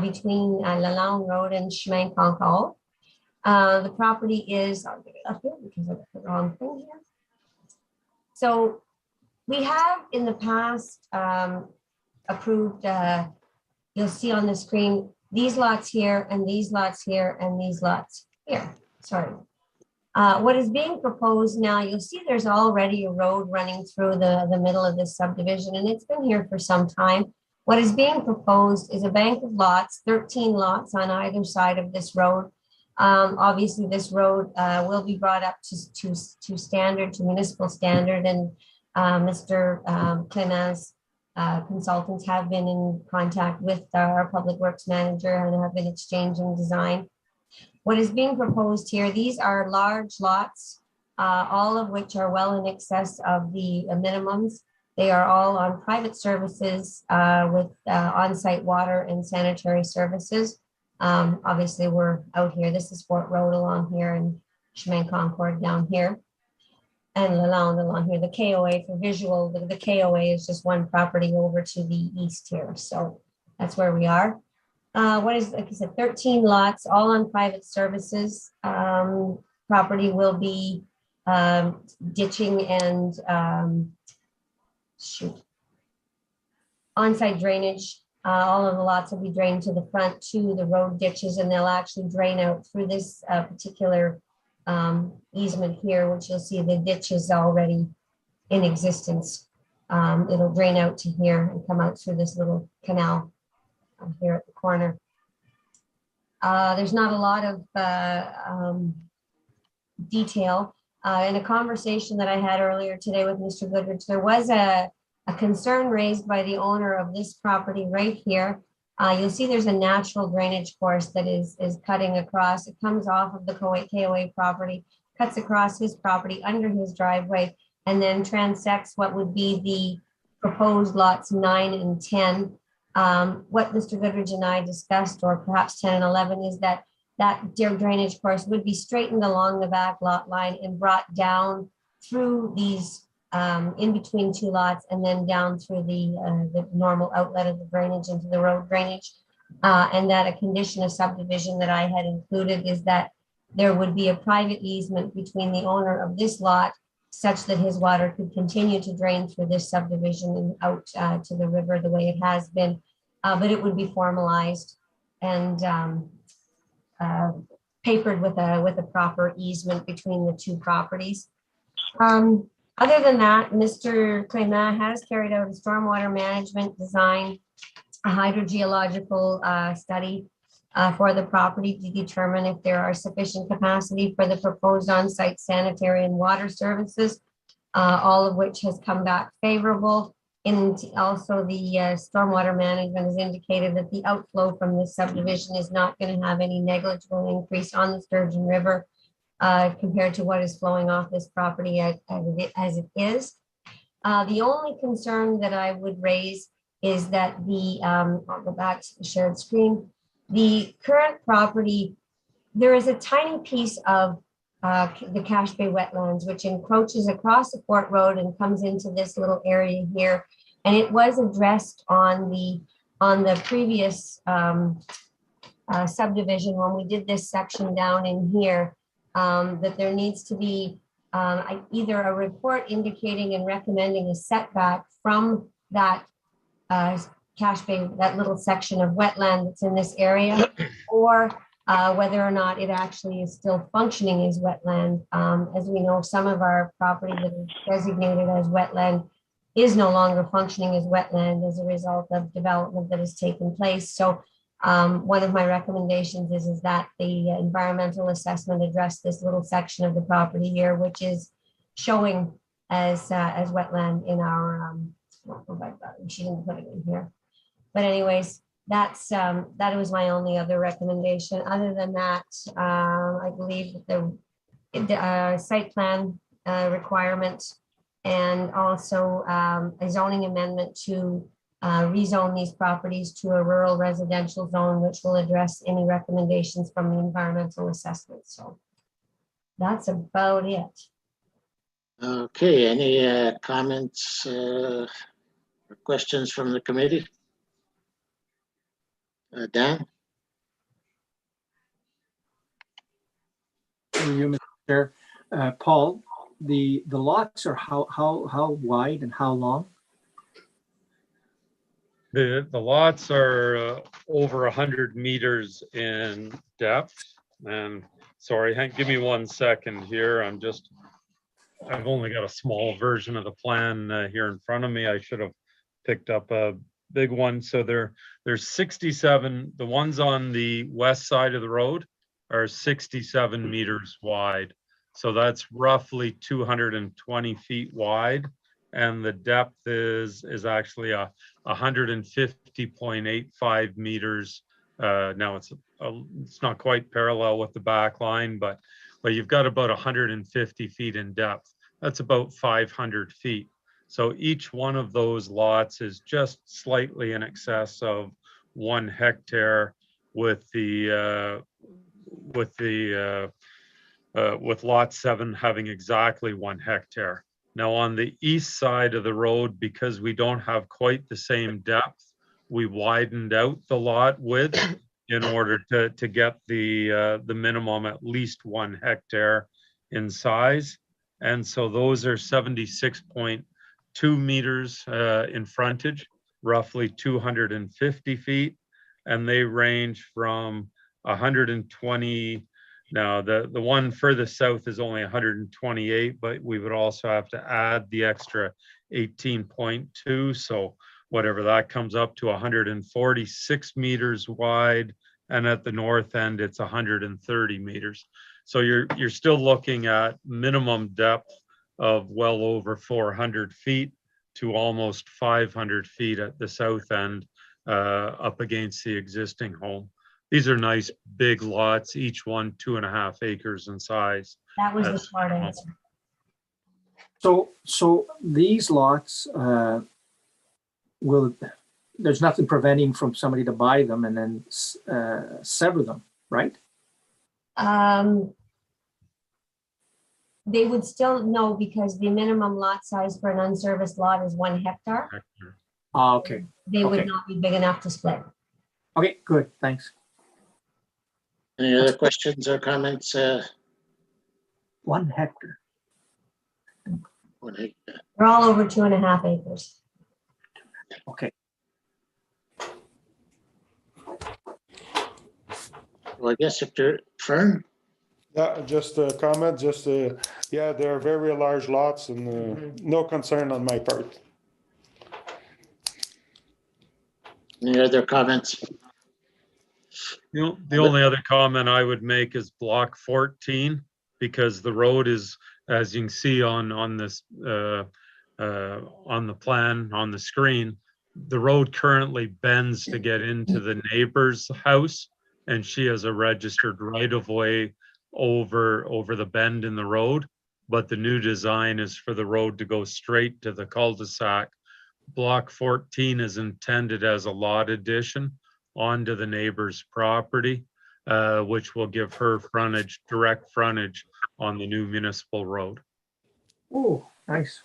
between Lalonde Road and Chemin Concal. The property is, I'll get it up here because I got the wrong thing here. So we have in the past approved, you'll see on the screen, these lots here and these lots here and these lots here, sorry. What is being proposed now, you'll see there's already a road running through the middle of this subdivision, and it's been here for some time. What is being proposed is a bank of lots, 13 lots on either side of this road. Obviously, this road will be brought up to standard, to municipal standard, and Mr. Clemens consultants have been in contact with our public works manager and have been exchanging design. What is being proposed here, these are large lots, all of which are well in excess of the minimums. They are all on private services with on-site water and sanitary services. Obviously, we're out here. This is Fort Road along here and Chemin Concord down here. And Lalonde along here. The KOA for visual, the KOA is just one property over to the east here. So that's where we are. What is, like I said, 13 lots, all on private services. Property will be ditching and on-site drainage. All of the lots will be drained to the front to the road ditches, and they'll actually drain out through this particular easement here, which you'll see the ditch is already in existence. It'll drain out to here and come out through this little canal here at the corner. There's not a lot of detail. In a conversation that I had earlier today with Mr. Goodrich, there was a concern raised by the owner of this property right here. You'll see there's a natural drainage course that is cutting across. It comes off of the KOA property, cuts across his property under his driveway, and then transects what would be the proposed lots 9 and 10. What Mr. Goodrich and I discussed, or perhaps 10 and 11, is that drainage course would be straightened along the back lot line and brought down through these in between two lots, and then down through the normal outlet of the drainage into the road drainage. And that a condition of subdivision that I had included is that there would be a private easement between the owner of this lot such that his water could continue to drain through this subdivision and out to the river the way it has been. But it would be formalized and papered with a proper easement between the two properties. Other than that, Mr. Clément has carried out a stormwater management design, a hydrogeological study for the property to determine if there are sufficient capacity for the proposed on-site sanitary and water services, all of which has come back favorable. And also the stormwater management has indicated that the outflow from this subdivision is not going to have any negligible increase on the Sturgeon River compared to what is flowing off this property as it is. The only concern that I would raise is that I'll go back to the shared screen. The current property, there is a tiny piece of the Cache Bay wetlands, which encroaches across the Fort Road and comes into this little area here. And it was addressed on the previous subdivision when we did this section down in here, that there needs to be either a report indicating and recommending a setback from that Cache Bay, that little section of wetland that's in this area, or whether or not it actually is still functioning as wetland. As we know, some of our property that is designated as wetland is no longer functioning as wetland as a result of development that has taken place. So one of my recommendations is that the environmental assessment address this little section of the property here, which is showing as wetland in our, she didn't put it in here. But anyways, that was my only other recommendation. Other than that, I believe that the site plan requirement and also a zoning amendment to rezone these properties to a rural residential zone, which will address any recommendations from the environmental assessment. So that's about it. Okay, any comments or questions from the committee? Dan? Through you, Mr. Chair. Paul, the lots are how wide and how long? The lots are over 100 meters in depth. And sorry, give me 1 second here. I've only got a small version of the plan here in front of me. I should have picked up a big one. So there's 67, the ones on the west side of the road are 67 meters wide. So that's roughly 220 feet wide. And the depth is actually 150.85 meters. Now it's not quite parallel with the back line, but you've got about 150 feet in depth. That's about 500 feet. So each one of those lots is just slightly in excess of 1 hectare, with lot 7 having exactly 1 hectare. Now on the east side of the road, because we don't have quite the same depth, we widened out the lot width in order to get the minimum at least 1 hectare in size. And so those are 76.2 meters in frontage, roughly 250 feet, and they range from 120. Now, the one further south is only 128, but we would also have to add the extra 18.2. So whatever that comes up to, 146 meters wide. And at the north end, it's 130 meters. So you're still looking at minimum depth of well over 400 feet to almost 500 feet at the south end, up against the existing home. These are nice big lots, each one 2.5 acres in size. That was the short answer. So these lots there's nothing preventing from somebody to buy them and then sever them, right? They would still no, because the minimum lot size for an unserviced lot is 1 hectare. Okay. They would not be big enough to split. Okay, good, thanks. Any other questions or comments? 1 hectare. They're all over 2.5 acres. Okay. Well, I guess if they're, Fern? Yeah, just a comment, yeah, they're very large lots and no concern on my part. Any other comments? The only other comment I would make is block 14, because the road is, as you can see on this, on the plan, on the screen, the road currently bends to get into the neighbor's house, and she has a registered right-of-way over the bend in the road, but the new design is for the road to go straight to the cul-de-sac. Block 14 is intended as a lot addition onto the neighbor's property, which will give her frontage, direct frontage on the new municipal road. Oh, nice.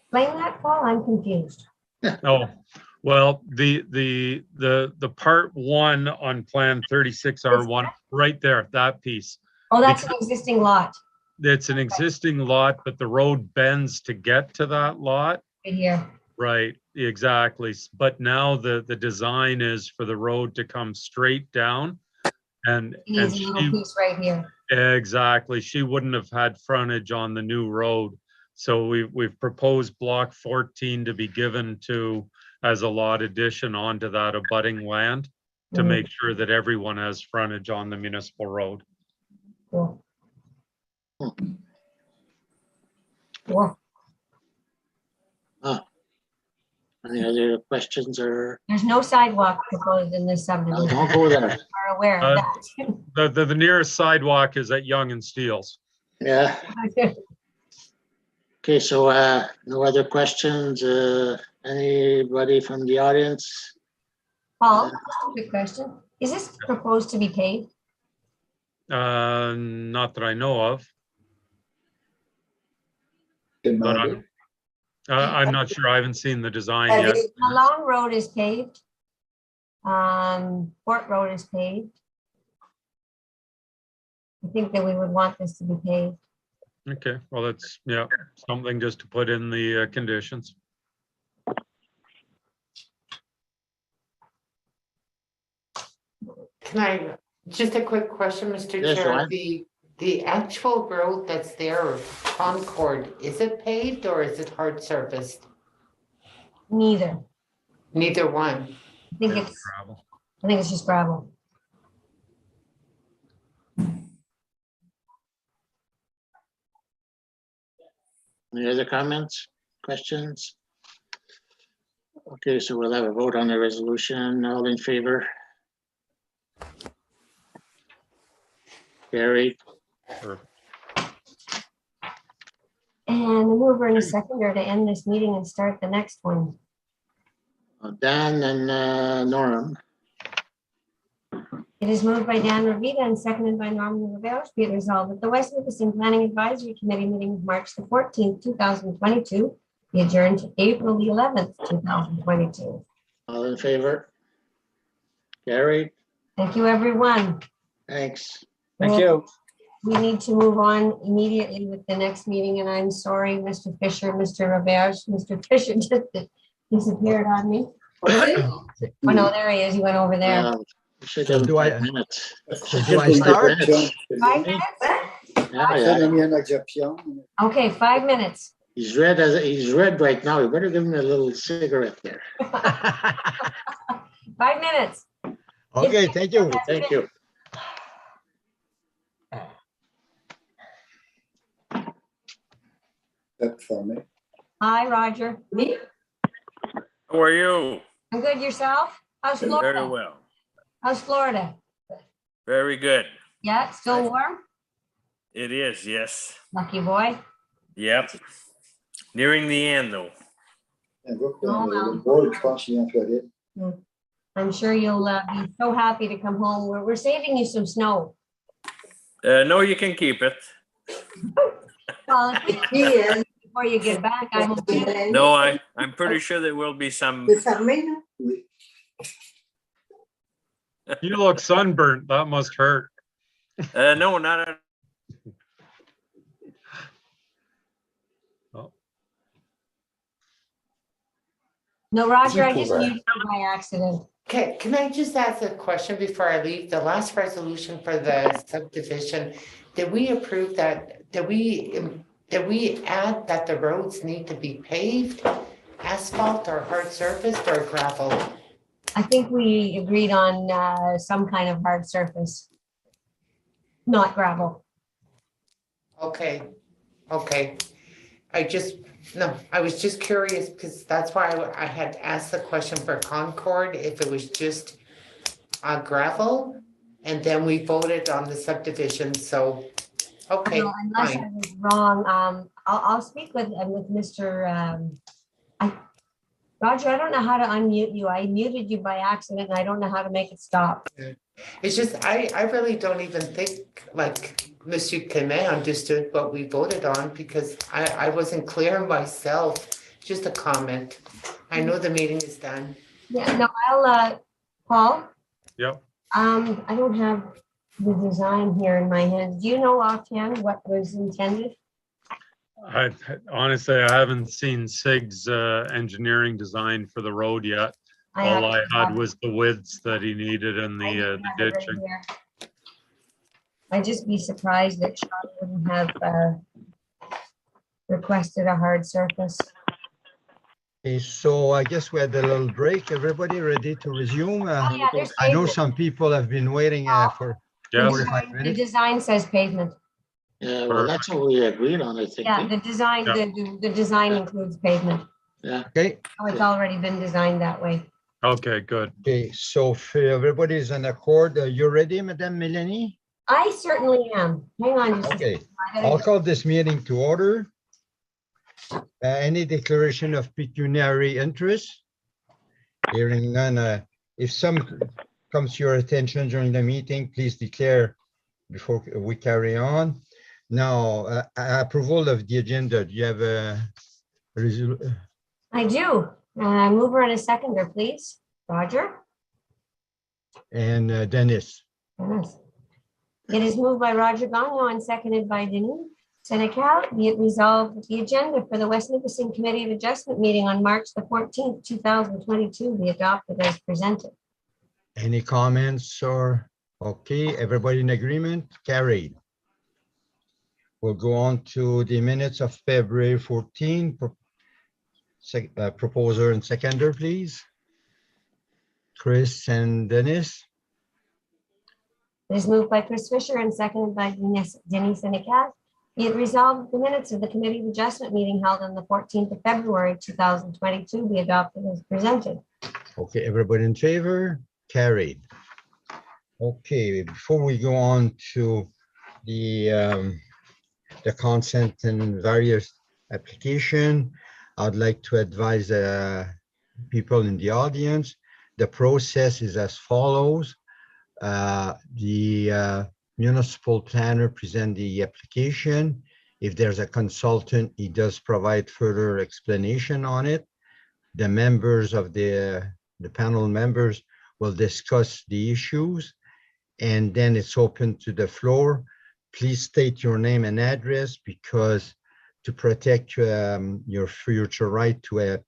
Explain that, Paul, I'm confused. Oh, well, the part 1 on plan 36R1, right there, that piece. Oh, that's an existing lot It's an existing lot, but the road bends to get to that lot. right here. Right, exactly. But now the design is for the road to come straight down, and He needs a little piece right here. exactly, she wouldn't have had frontage on the new road. So we've proposed block 14 to be given to as a lot addition onto that abutting land to make sure that everyone has frontage on the municipal road. Cool. Cool. Any other questions or? There's no sidewalk proposed in this No, subdivision. don't go there. Are aware of that. The nearest sidewalk is at Young and Steeles. Yeah. Okay, so no other questions? Anybody from the audience? Paul, quick question. Is this proposed to be paved? Not that I know of. But I'm not sure. I haven't seen the design yet. Malone Road is paved. Port Road is paved. I think that we would want this to be paved. Okay, well, that's, yeah, something just to put in the conditions. Can I, just a quick question, Mr. Yes, Chair, Joanne. the actual road that's there, Concord, is it paved or is it hard surfaced? Neither. Neither one. I think it's just gravel. Any other comments, questions? Okay, so we'll have a vote on the resolution. All in favor? Carried. And a mover and a seconder to end this meeting and start the next one. Dan and Norm. It is moved by Dan Revita and seconded by Norman Rivera. Be it resolved that the West Nipissing Planning Advisory Committee meeting of March the 14th, 2022 be adjourned to April the 11th, 2022. All in favor? Carried. Thank you, everyone. Thanks. Thank you. We need to move on immediately with the next meeting, and I'm sorry, Mr. Fisher, Mr. Roberge. Mr. Fisher just disappeared on me. Oh, no, there he is. He went over there. We should So have do I- 5 minutes. Do I start? 5 minutes? Yeah. Okay, 5 minutes. He's red right now. You better give him a little cigarette there. 5 minutes. Okay, thank you. Thank you. Hi, Roger. Me? How are you? I'm good. Yourself? How's Florida? Very well. How's Florida? Very good. Yeah, it's still warm? It is, yes. Lucky boy. Yep. Nearing the end, though. I'm sure you'll be so happy to come home. We're saving you some snow. No, you can keep it. Well, if we- before you get back, I hope you. No, I'm pretty sure there will be some You look sunburnt. That must hurt. No, not at No, Roger, I just muted you by accident. Okay, can I just ask a question before I leave? The last resolution for the subdivision, did we approve that? Did we add that the roads need to be paved, asphalt or hard surfaced or gravel? I think we agreed on some kind of hard surface, not gravel. Okay, okay. I was just curious because that's why I had asked the question for Concord, if it was just gravel. And then we voted on the subdivision, so, okay, Unless I fine. was wrong, I'll speak with Mr. Roger, I don't know how to unmute you. I muted you by accident and I don't know how to make it stop. It's just, I really don't even think like Monsieur Clement understood what we voted on because I wasn't clear myself. Just a comment. I know the meeting is done. Yeah, no, Paul, Yep. I don't have the design here in my hands. Do you know offhand what was intended? Honestly, I haven't seen Sig's engineering design for the road yet. All I had was the widths that he needed and the ditching. I'd just be surprised that Sean wouldn't have requested a hard surface. Okay, so I guess we had a little break. Everybody ready to resume? Oh, yeah, there's I know pavement. some people have been waiting for Yes. 45 The minutes. design says pavement. Yeah, well, that's what we agreed on, I think. Yeah, the design, Yeah. the design includes pavement. Yeah, Okay, Oh, it's already been designed that way. Okay, good. okay, so if everybody is in accord, you ready, Madame Melanie? I certainly am. Hang on just a Okay, second. I I'll gotta- call this meeting to order. Any declaration of pecuniary interest? Hearing none, if some comes to your attention during the meeting, please declare before we carry on. Now, approval of the agenda. Do you have a resolution? I do. Mover and a seconder, please. Roger? And Dennis? Yes. It is moved by Roger Gagnon and seconded by Denis Senecal. Be it resolved that the agenda for the West Nipissing Committee of Adjustment meeting on March the 14th, 2022 be adopted as presented. Any comments or, okay, everybody in agreement? Carried. We'll go on to the minutes of February 14. Proposer and seconder, please. Chris and Dennis. It is moved by Chris Fisher and seconded by Denis Senecal. Be it resolved that the minutes of the Committee of Adjustment meeting held on the 14th of February, 2022 be adopted as presented. Okay, everybody in favor? Carried. Okay, before we go on to the consent and various application, I'd like to advise people in the audience. The process is as follows. The municipal planner present the application. If there's a consultant, he does provide further explanation on it. The members of the panel members will discuss the issues, and then it's open to the floor. Please state your name and address, because to protect your future right to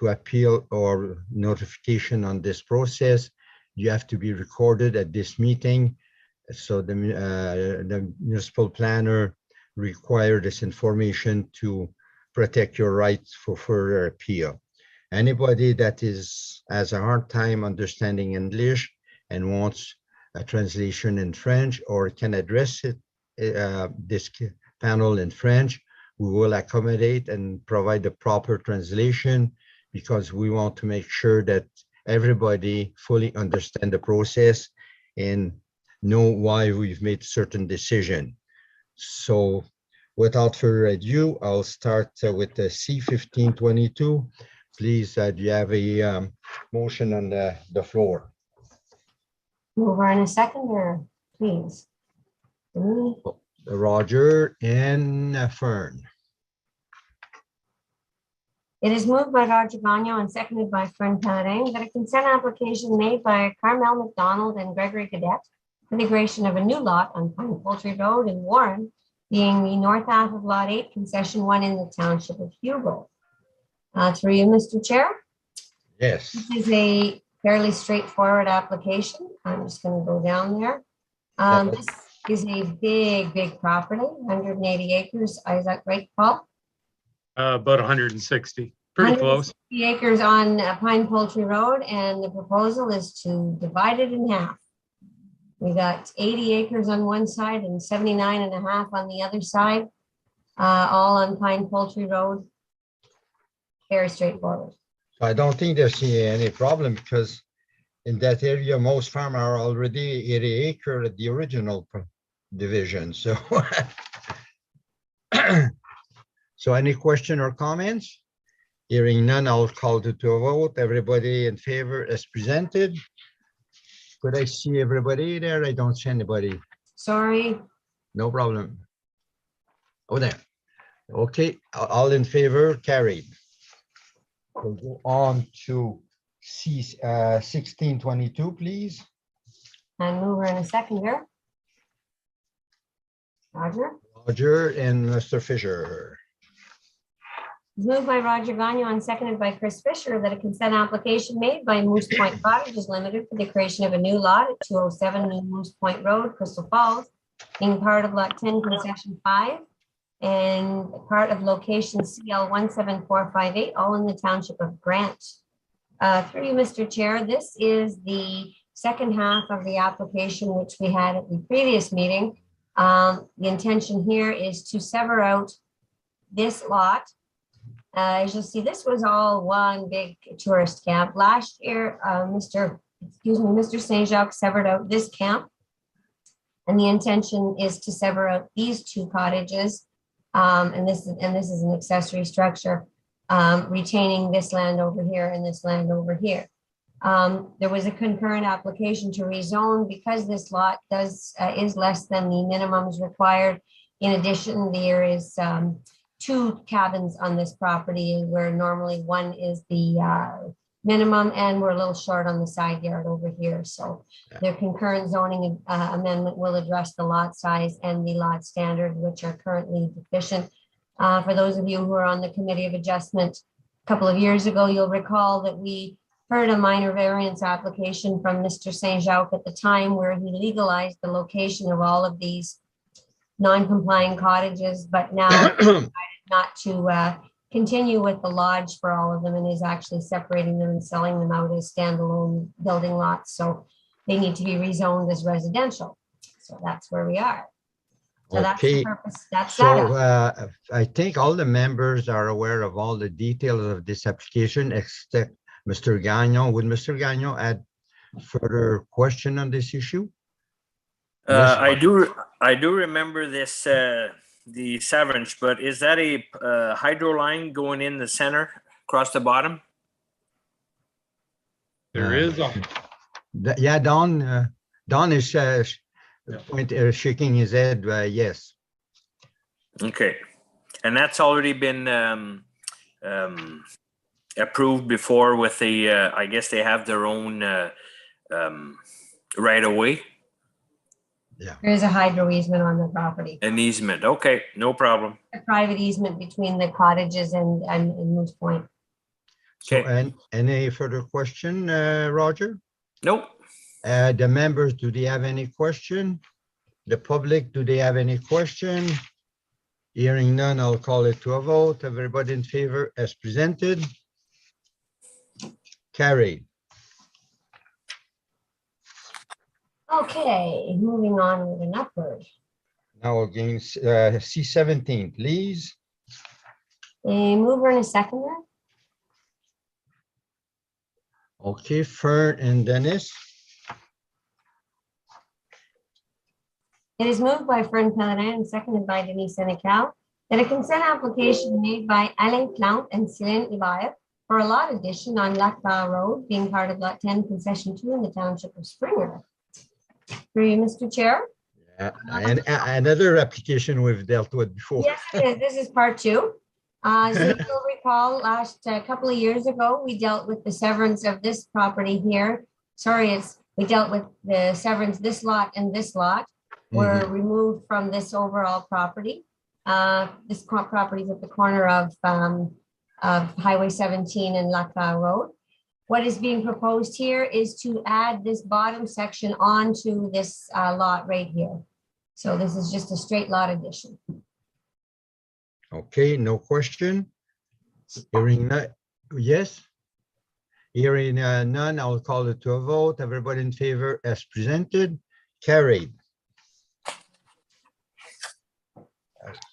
appeal or notification on this process, you have to be recorded at this meeting. So the municipal planner require this information to protect your rights for further appeal. Anybody that has a hard time understanding English and wants a translation in French or can address it, this panel in French, we will accommodate and provide the proper translation, because we want to make sure that everybody fully understand the process and know why we've made certain decision. So without further ado, I'll start with the C-1522. Please, do you have a motion on the floor? Mover and a seconder, please. Denis? Roger and Fern. It is moved by Roger Gagnon and seconded by Fern Pellerin that a consent application made by Carmel McDonald and Gregory Cadet for the creation of a new lot on Pine Poultry Road in Warren, being the north half of Lot 8, Concession 1 in the township of Hugo. Through you, Mr. Chair. Yes. This is a fairly straightforward application. I'm just going to go down there. This is a big property, 180 acres. Is that right, Paul? About 160, pretty close. 160 acres on Pine Poultry Road, and the proposal is to divide it in half. We got 80 acres on one side and 79 and a half on the other side, all on Pine Poultry Road. Very straightforward. I don't think there's any problem because in that area, most farmers are already 80 acre at the original division. So, so any question or comments? Hearing none, I'll call to a vote. Everybody in favor as presented. Could I see everybody there? I don't see anybody. Sorry. No problem. Oh, there. Okay, all in favor, carried. We'll go on to C 1622, please. And mover and a seconder. Roger. Roger and Mr. Fisher. Moved by Roger Gagnon and seconded by Chris Fisher that a consent application made by Moose Point Cottages Limited for the creation of a new lot at 207 New Moose Point Road, Crystal Falls, being part of Lot 10, Concession 5, and part of location CL 17458, all in the township of Grant. Through you, Mr. Chair, this is the second half of the application which we had at the previous meeting. The intention here is to sever out this lot. As you'll see, this was all one big tourist camp. Last year, Mr. St. Jacques severed out this camp. And the intention is to sever out these two cottages. And this is an accessory structure, retaining this land over here and this land over here. There was a concurrent application to rezone because this lot is less than the minimums required. In addition, there is two cabins on this property where normally one is the minimum, and we're a little short on the side yard over here. So the concurrent zoning amendment will address the lot size and the lot standard, which are currently deficient. For those of you who are on the Committee of Adjustment, a couple of years ago, you'll recall that we heard a minor variance application from Mr. St. Jacques at the time where he legalized the location of all of these non-complying cottages, but now decided not to continue with the lodge for all of them and is actually separating them and selling them out as standalone building lots. So they need to be rezoned as residential. So that's where we are. So that's the Okay. purpose. That's So that. I think all the members are aware of all the details of this application, except Mr. Gagnon. Would Mr. Gagnon add further question on this issue? I do remember this, the severance, but is that a hydro line going in the center across the bottom? There is a, Yeah, Don is shaking his head, yes. Okay, and that's already been approved before with the, I guess they have their own right of way, There is a hydro easement on the property, an easement. Okay, no problem. a private easement between the cottages and Moose Point. So, Okay. and any further question, Roger? Nope. The members, do they have any question? The public, do they have any question? Hearing none, I'll call it to a vote. Everybody in favor as presented? Carried. Okay, moving on with an upward. Now again, C17, please. A mover and a seconder. Okay, Fern and Dennis. It is moved by Fern Pellerin and seconded by Denise Senecal that a consent application made by Alain Plante and Céline Hilaire for a lot addition on Lac Bar Road, being part of Lot 10, Concession 2 in the Township of Springer. Through you, Mr. Chair. And another application we've dealt with before. Yes, it is. This is part 2. So you'll recall last couple of years ago, we dealt with the severance of this property here. Sorry, we dealt with the severance, this lot and this lot were removed from this overall property. This property is at the corner of Highway 17 and Lacla Road. What is being proposed here is to add this bottom section onto this lot right here. So this is just a straight lot addition. Okay, no question. Hearing none, yes? Hearing none, I'll call it to a vote. Everybody in favor as presented, carried.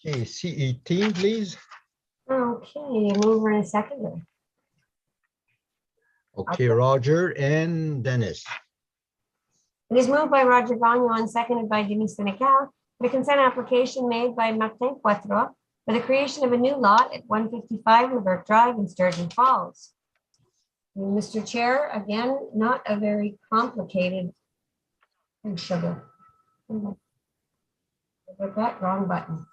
Okay, C18, please. Okay, mover and seconder. Okay, Roger and Dennis. It is moved by Roger Gagnon and seconded by Denise Senecal. The consent application made by Martin Poitras for the creation of a new lot at 155 Levert Drive in Sturgeon Falls. And Mr. Chair, again, not a very complicated sugar. With that wrong button.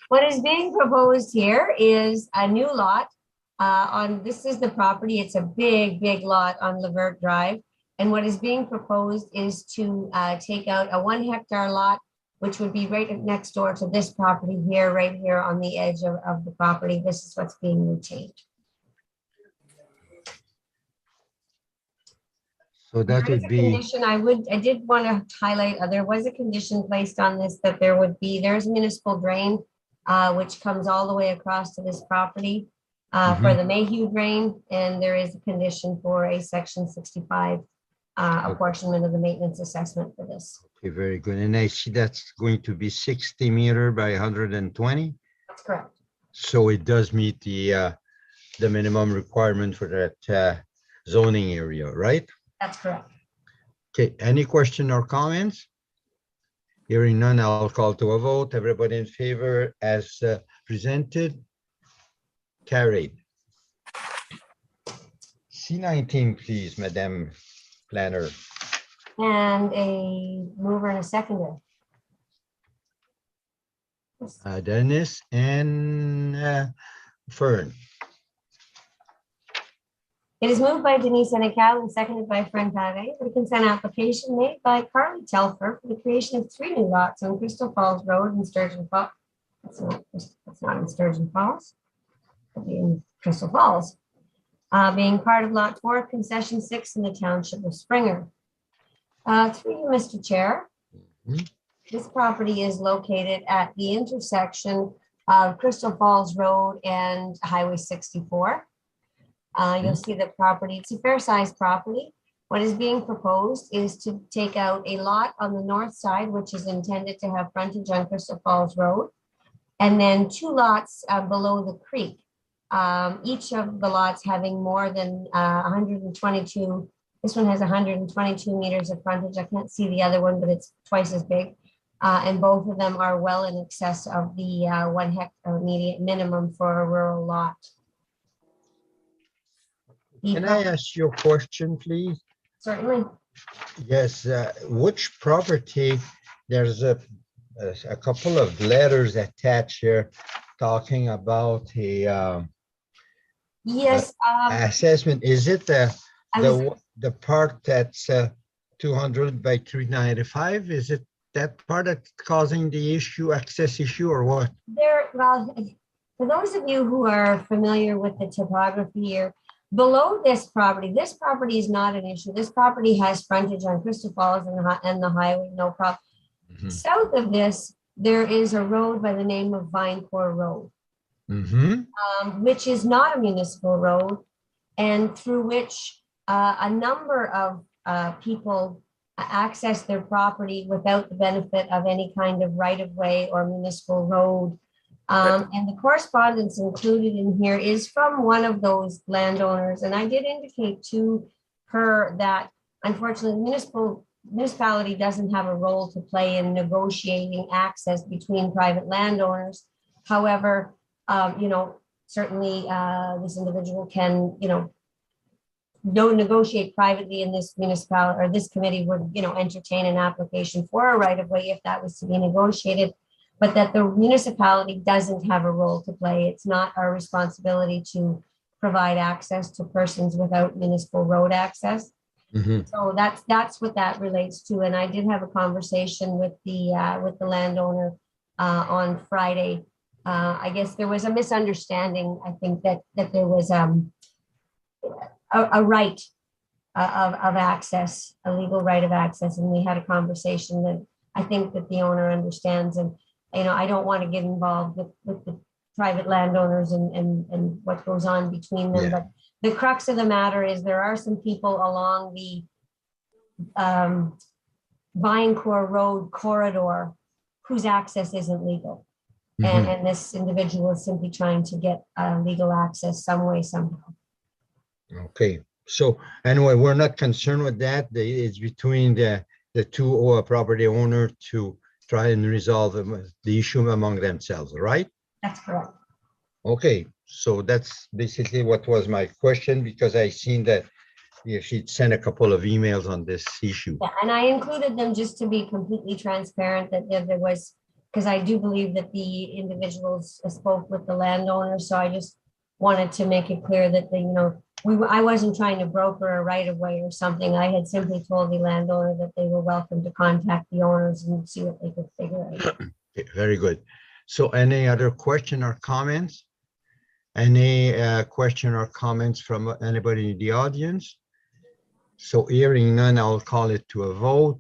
What is being proposed here is a new lot this is the property. It's a big lot on Levert Drive. And what is being proposed is to take out a 1 hectare lot, which would be right next door to this property here, right here on the edge of the property. This is what's being retained. So that would be. Condition I did want to highlight, there was a condition placed on this that there's a municipal drain, which comes all the way across to this property for the Mayhew drain. And there is a condition for a section 65 apportionment of the maintenance assessment for this. Okay, very good. And I see that's going to be 60 meter by 120. That's correct. So it does meet the minimum requirement for that zoning area, right? That's correct. Okay, any question or comments? Hearing none, I'll call to a vote. Everybody in favor as presented? Carried. C19, please, Madam Planner. And a mover and a seconder. Dennis and Fern. It is moved by Denise Senecal and seconded by Fran Pave for the consent application made by Carly Telfer for the creation of 3 new lots on Crystal Falls Road in Sturgeon Falls. That's not in Sturgeon Falls. It'll be in Crystal Falls, being part of Lot 4, Concession 6 in the Township of Springer. Through you, Mr. Chair. This property is located at the intersection of Crystal Falls Road and Highway 64. You'll see the property, it's a fair sized property. What is being proposed is to take out a lot on the north side, which is intended to have frontage on Crystal Falls Road, and then 2 lots below the creek. Each of the lots having more than 122. This one has 122 meters of frontage. I can't see the other one, but it's twice as big. And both of them are well in excess of the 1 hectare immediate minimum for a rural lot. Can I ask you a question, please? Certainly. Yes, which property, there's a couple of letters attached here talking about a Yes. assessment. Is it the part that's 200 by 395? Is it that part that's causing the issue, access issue, or what? Well, for those of you who are familiar with the topography here, below this property is not an issue. This property has frontage on Crystal Falls and the highway, no problem. South of this, there is a road by the name of Vinecore Road, which is not a municipal road, and through which a number of people access their property without the benefit of any kind of right-of-way or municipal road. And the correspondence included in here is from one of those landowners. And I did indicate to her that unfortunately the municipality doesn't have a role to play in negotiating access between private landowners. However, certainly this individual can, negotiate privately, in this municipality, or this committee would, entertain an application for a right-of-way if that was to be negotiated. but that the municipality doesn't have a role to play. It's not our responsibility to provide access to persons without municipal road access. Mhm. So that's what that relates to. And I did have a conversation with the landowner on Friday. I guess there was a misunderstanding. I think that there was a right of access, a legal right of access, and we had a conversation that I think that the owner understands. And I don't want to get involved with the private landowners and what goes on between them. Yeah. But the crux of the matter is there are some people along the Vinecourt Road corridor whose access isn't legal. Mhm. And this individual is simply trying to get legal access some way, somehow. Okay, so anyway, we're not concerned with that. It's between the two property owner to try and resolve the issue among themselves, right? That's correct. Okay, so that's basically what was my question, because I seen that she'd sent a couple of emails on this issue. Yeah, and I included them just to be completely transparent that there was, because I do believe that the individuals spoke with the landowner. So I just wanted to make it clear that I wasn't trying to broker a right of way or something. I had simply told the landowner that they were welcome to contact the owners and see what they could figure out. Okay, very good. So any other question or comments? Any question or comments from anybody in the audience? So hearing none, I'll call it to a vote.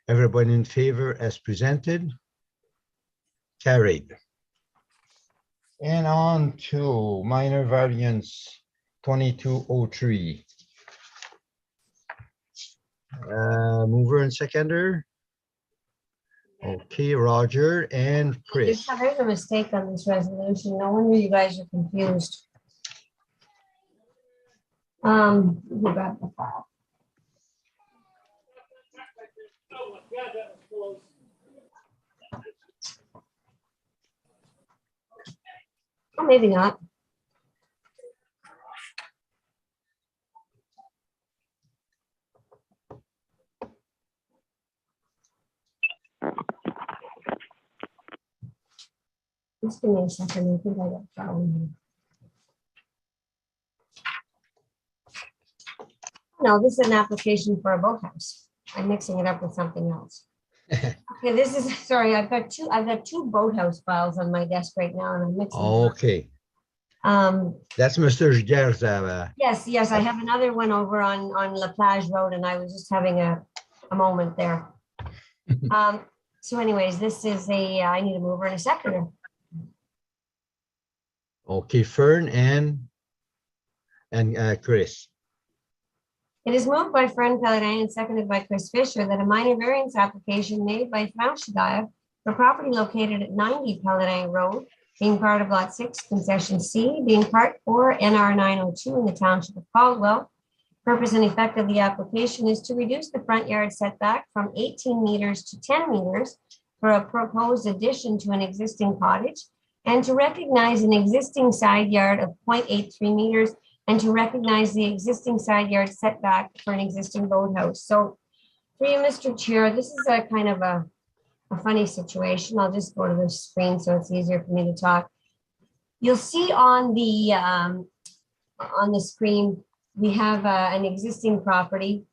Everybody in favor as presented? Carried. And on to minor variance 2203. Mover and seconder? Okay, Roger and Chris. There's a mistake on this resolution. No wonder you guys are confused. Let me grab the file. Oh, maybe not. Just give me a second. I think I got a problem here. No, this is an application for a boathouse. I'm mixing it up with something else. Okay, this is, sorry, I've got two boathouse files on my desk right now and I'm mixing them up. Okay, that's Mr. Giguère's. Yes, I have another one over on La Plage Road and I was just having a moment there. So anyways, this is I need a mover and a seconder. Okay, Fern and Chris. It is moved by Fern Pellerin and seconded by Chris Fisher that a minor variance application made by Franchidire for property located at 90 Pellerin Road, being part of Lot 6, Concession C, being Part 4, NR 902 in the Township of Caldwell. Purpose and effect of the application is to reduce the front yard setback from 18 meters to 10 meters for a proposed addition to an existing cottage, and to recognize an existing side yard of 0.83 meters and to recognize the existing side yard setback for an existing boathouse. So for you, Mr. Chair, this is a kind of a funny situation. I'll just go to the screen so it's easier for me to talk. You'll see on the screen, we have an existing property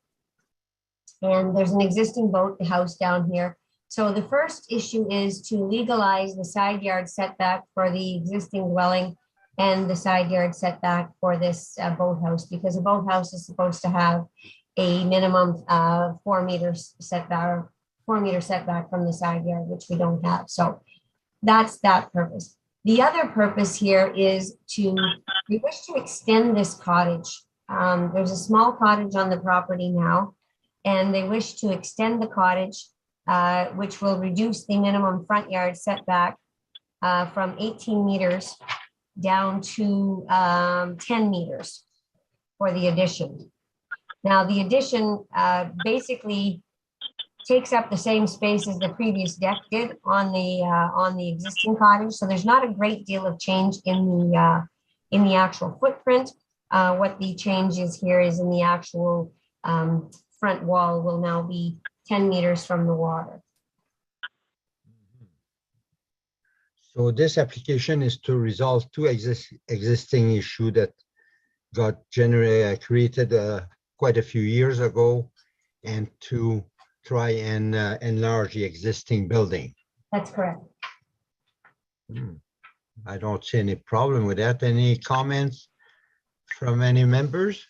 and there's an existing boathouse down here. So the first issue is to legalize the side yard setback for the existing dwelling and the side yard setback for this boathouse, because a boathouse is supposed to have a minimum 4 meters setback, 4 meter setback from the side yard, which we don't have. So that's that purpose. The other purpose here is we wish to extend this cottage. There's a small cottage on the property now, and they wish to extend the cottage, which will reduce the minimum front yard setback from 18 meters down to 10 meters for the addition. Now, the addition basically takes up the same space as the previous deck did on the existing cottage. So there's not a great deal of change in the actual footprint. What the change is here is in the actual front wall will now be 10 meters from the water. So this application is to resolve two existing issue that got created quite a few years ago, and to try and enlarge the existing building. That's correct. I don't see any problem with that. Any comments from any members?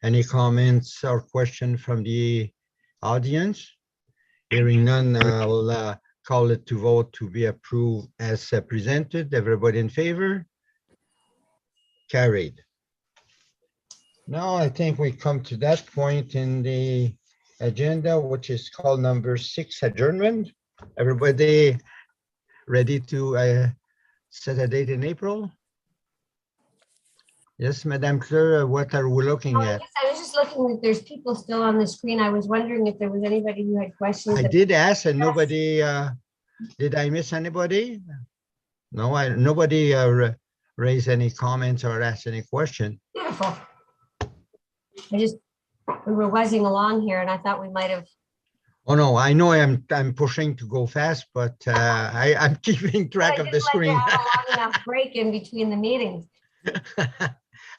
Any comments or question from the audience? Hearing none, I'll call it to vote to be approved as presented. Everybody in favor? Carried. Now I think we come to that point in the agenda, which is called number 6, adjournment. Everybody ready to set a date in April? Yes, Madame Claire, what are we looking at? I was just looking that there's people still on the screen. I was wondering if there was anybody who had questions. I did ask and nobody, did I miss anybody? No, nobody raised any comments or asked any question. Beautiful. We were whizzing along here and I thought we might have. Oh, no, I know I'm pushing to go fast, but I'm keeping track of the screen. I have a long enough break in between the meetings.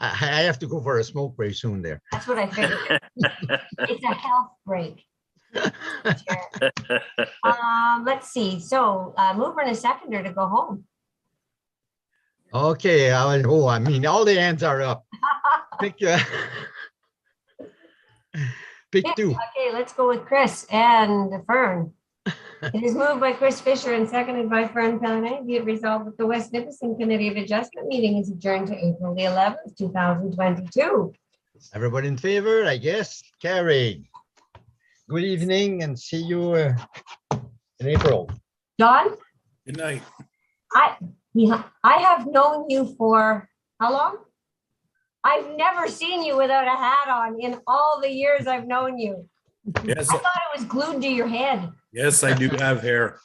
I have to go for a smoke break soon there. That's what I figured. It's a health break. Let's see. So mover and a seconder to go home. Okay, I mean, all the hands are up. Pick two. Okay, let's go with Chris and Fern. It is moved by Chris Fisher and seconded by Fern Pellenet. Be it resolved that the West Nipissing Committee of Adjustment meeting is adjourned to April the 11th, 2022. Everybody in favor, I guess. Carried. Good evening and see you in April. Don, Good night. I have known you for how long? I've never seen you without a hat on in all the years I've known you. Yes, I thought it was glued to your head. yes, I do have hair.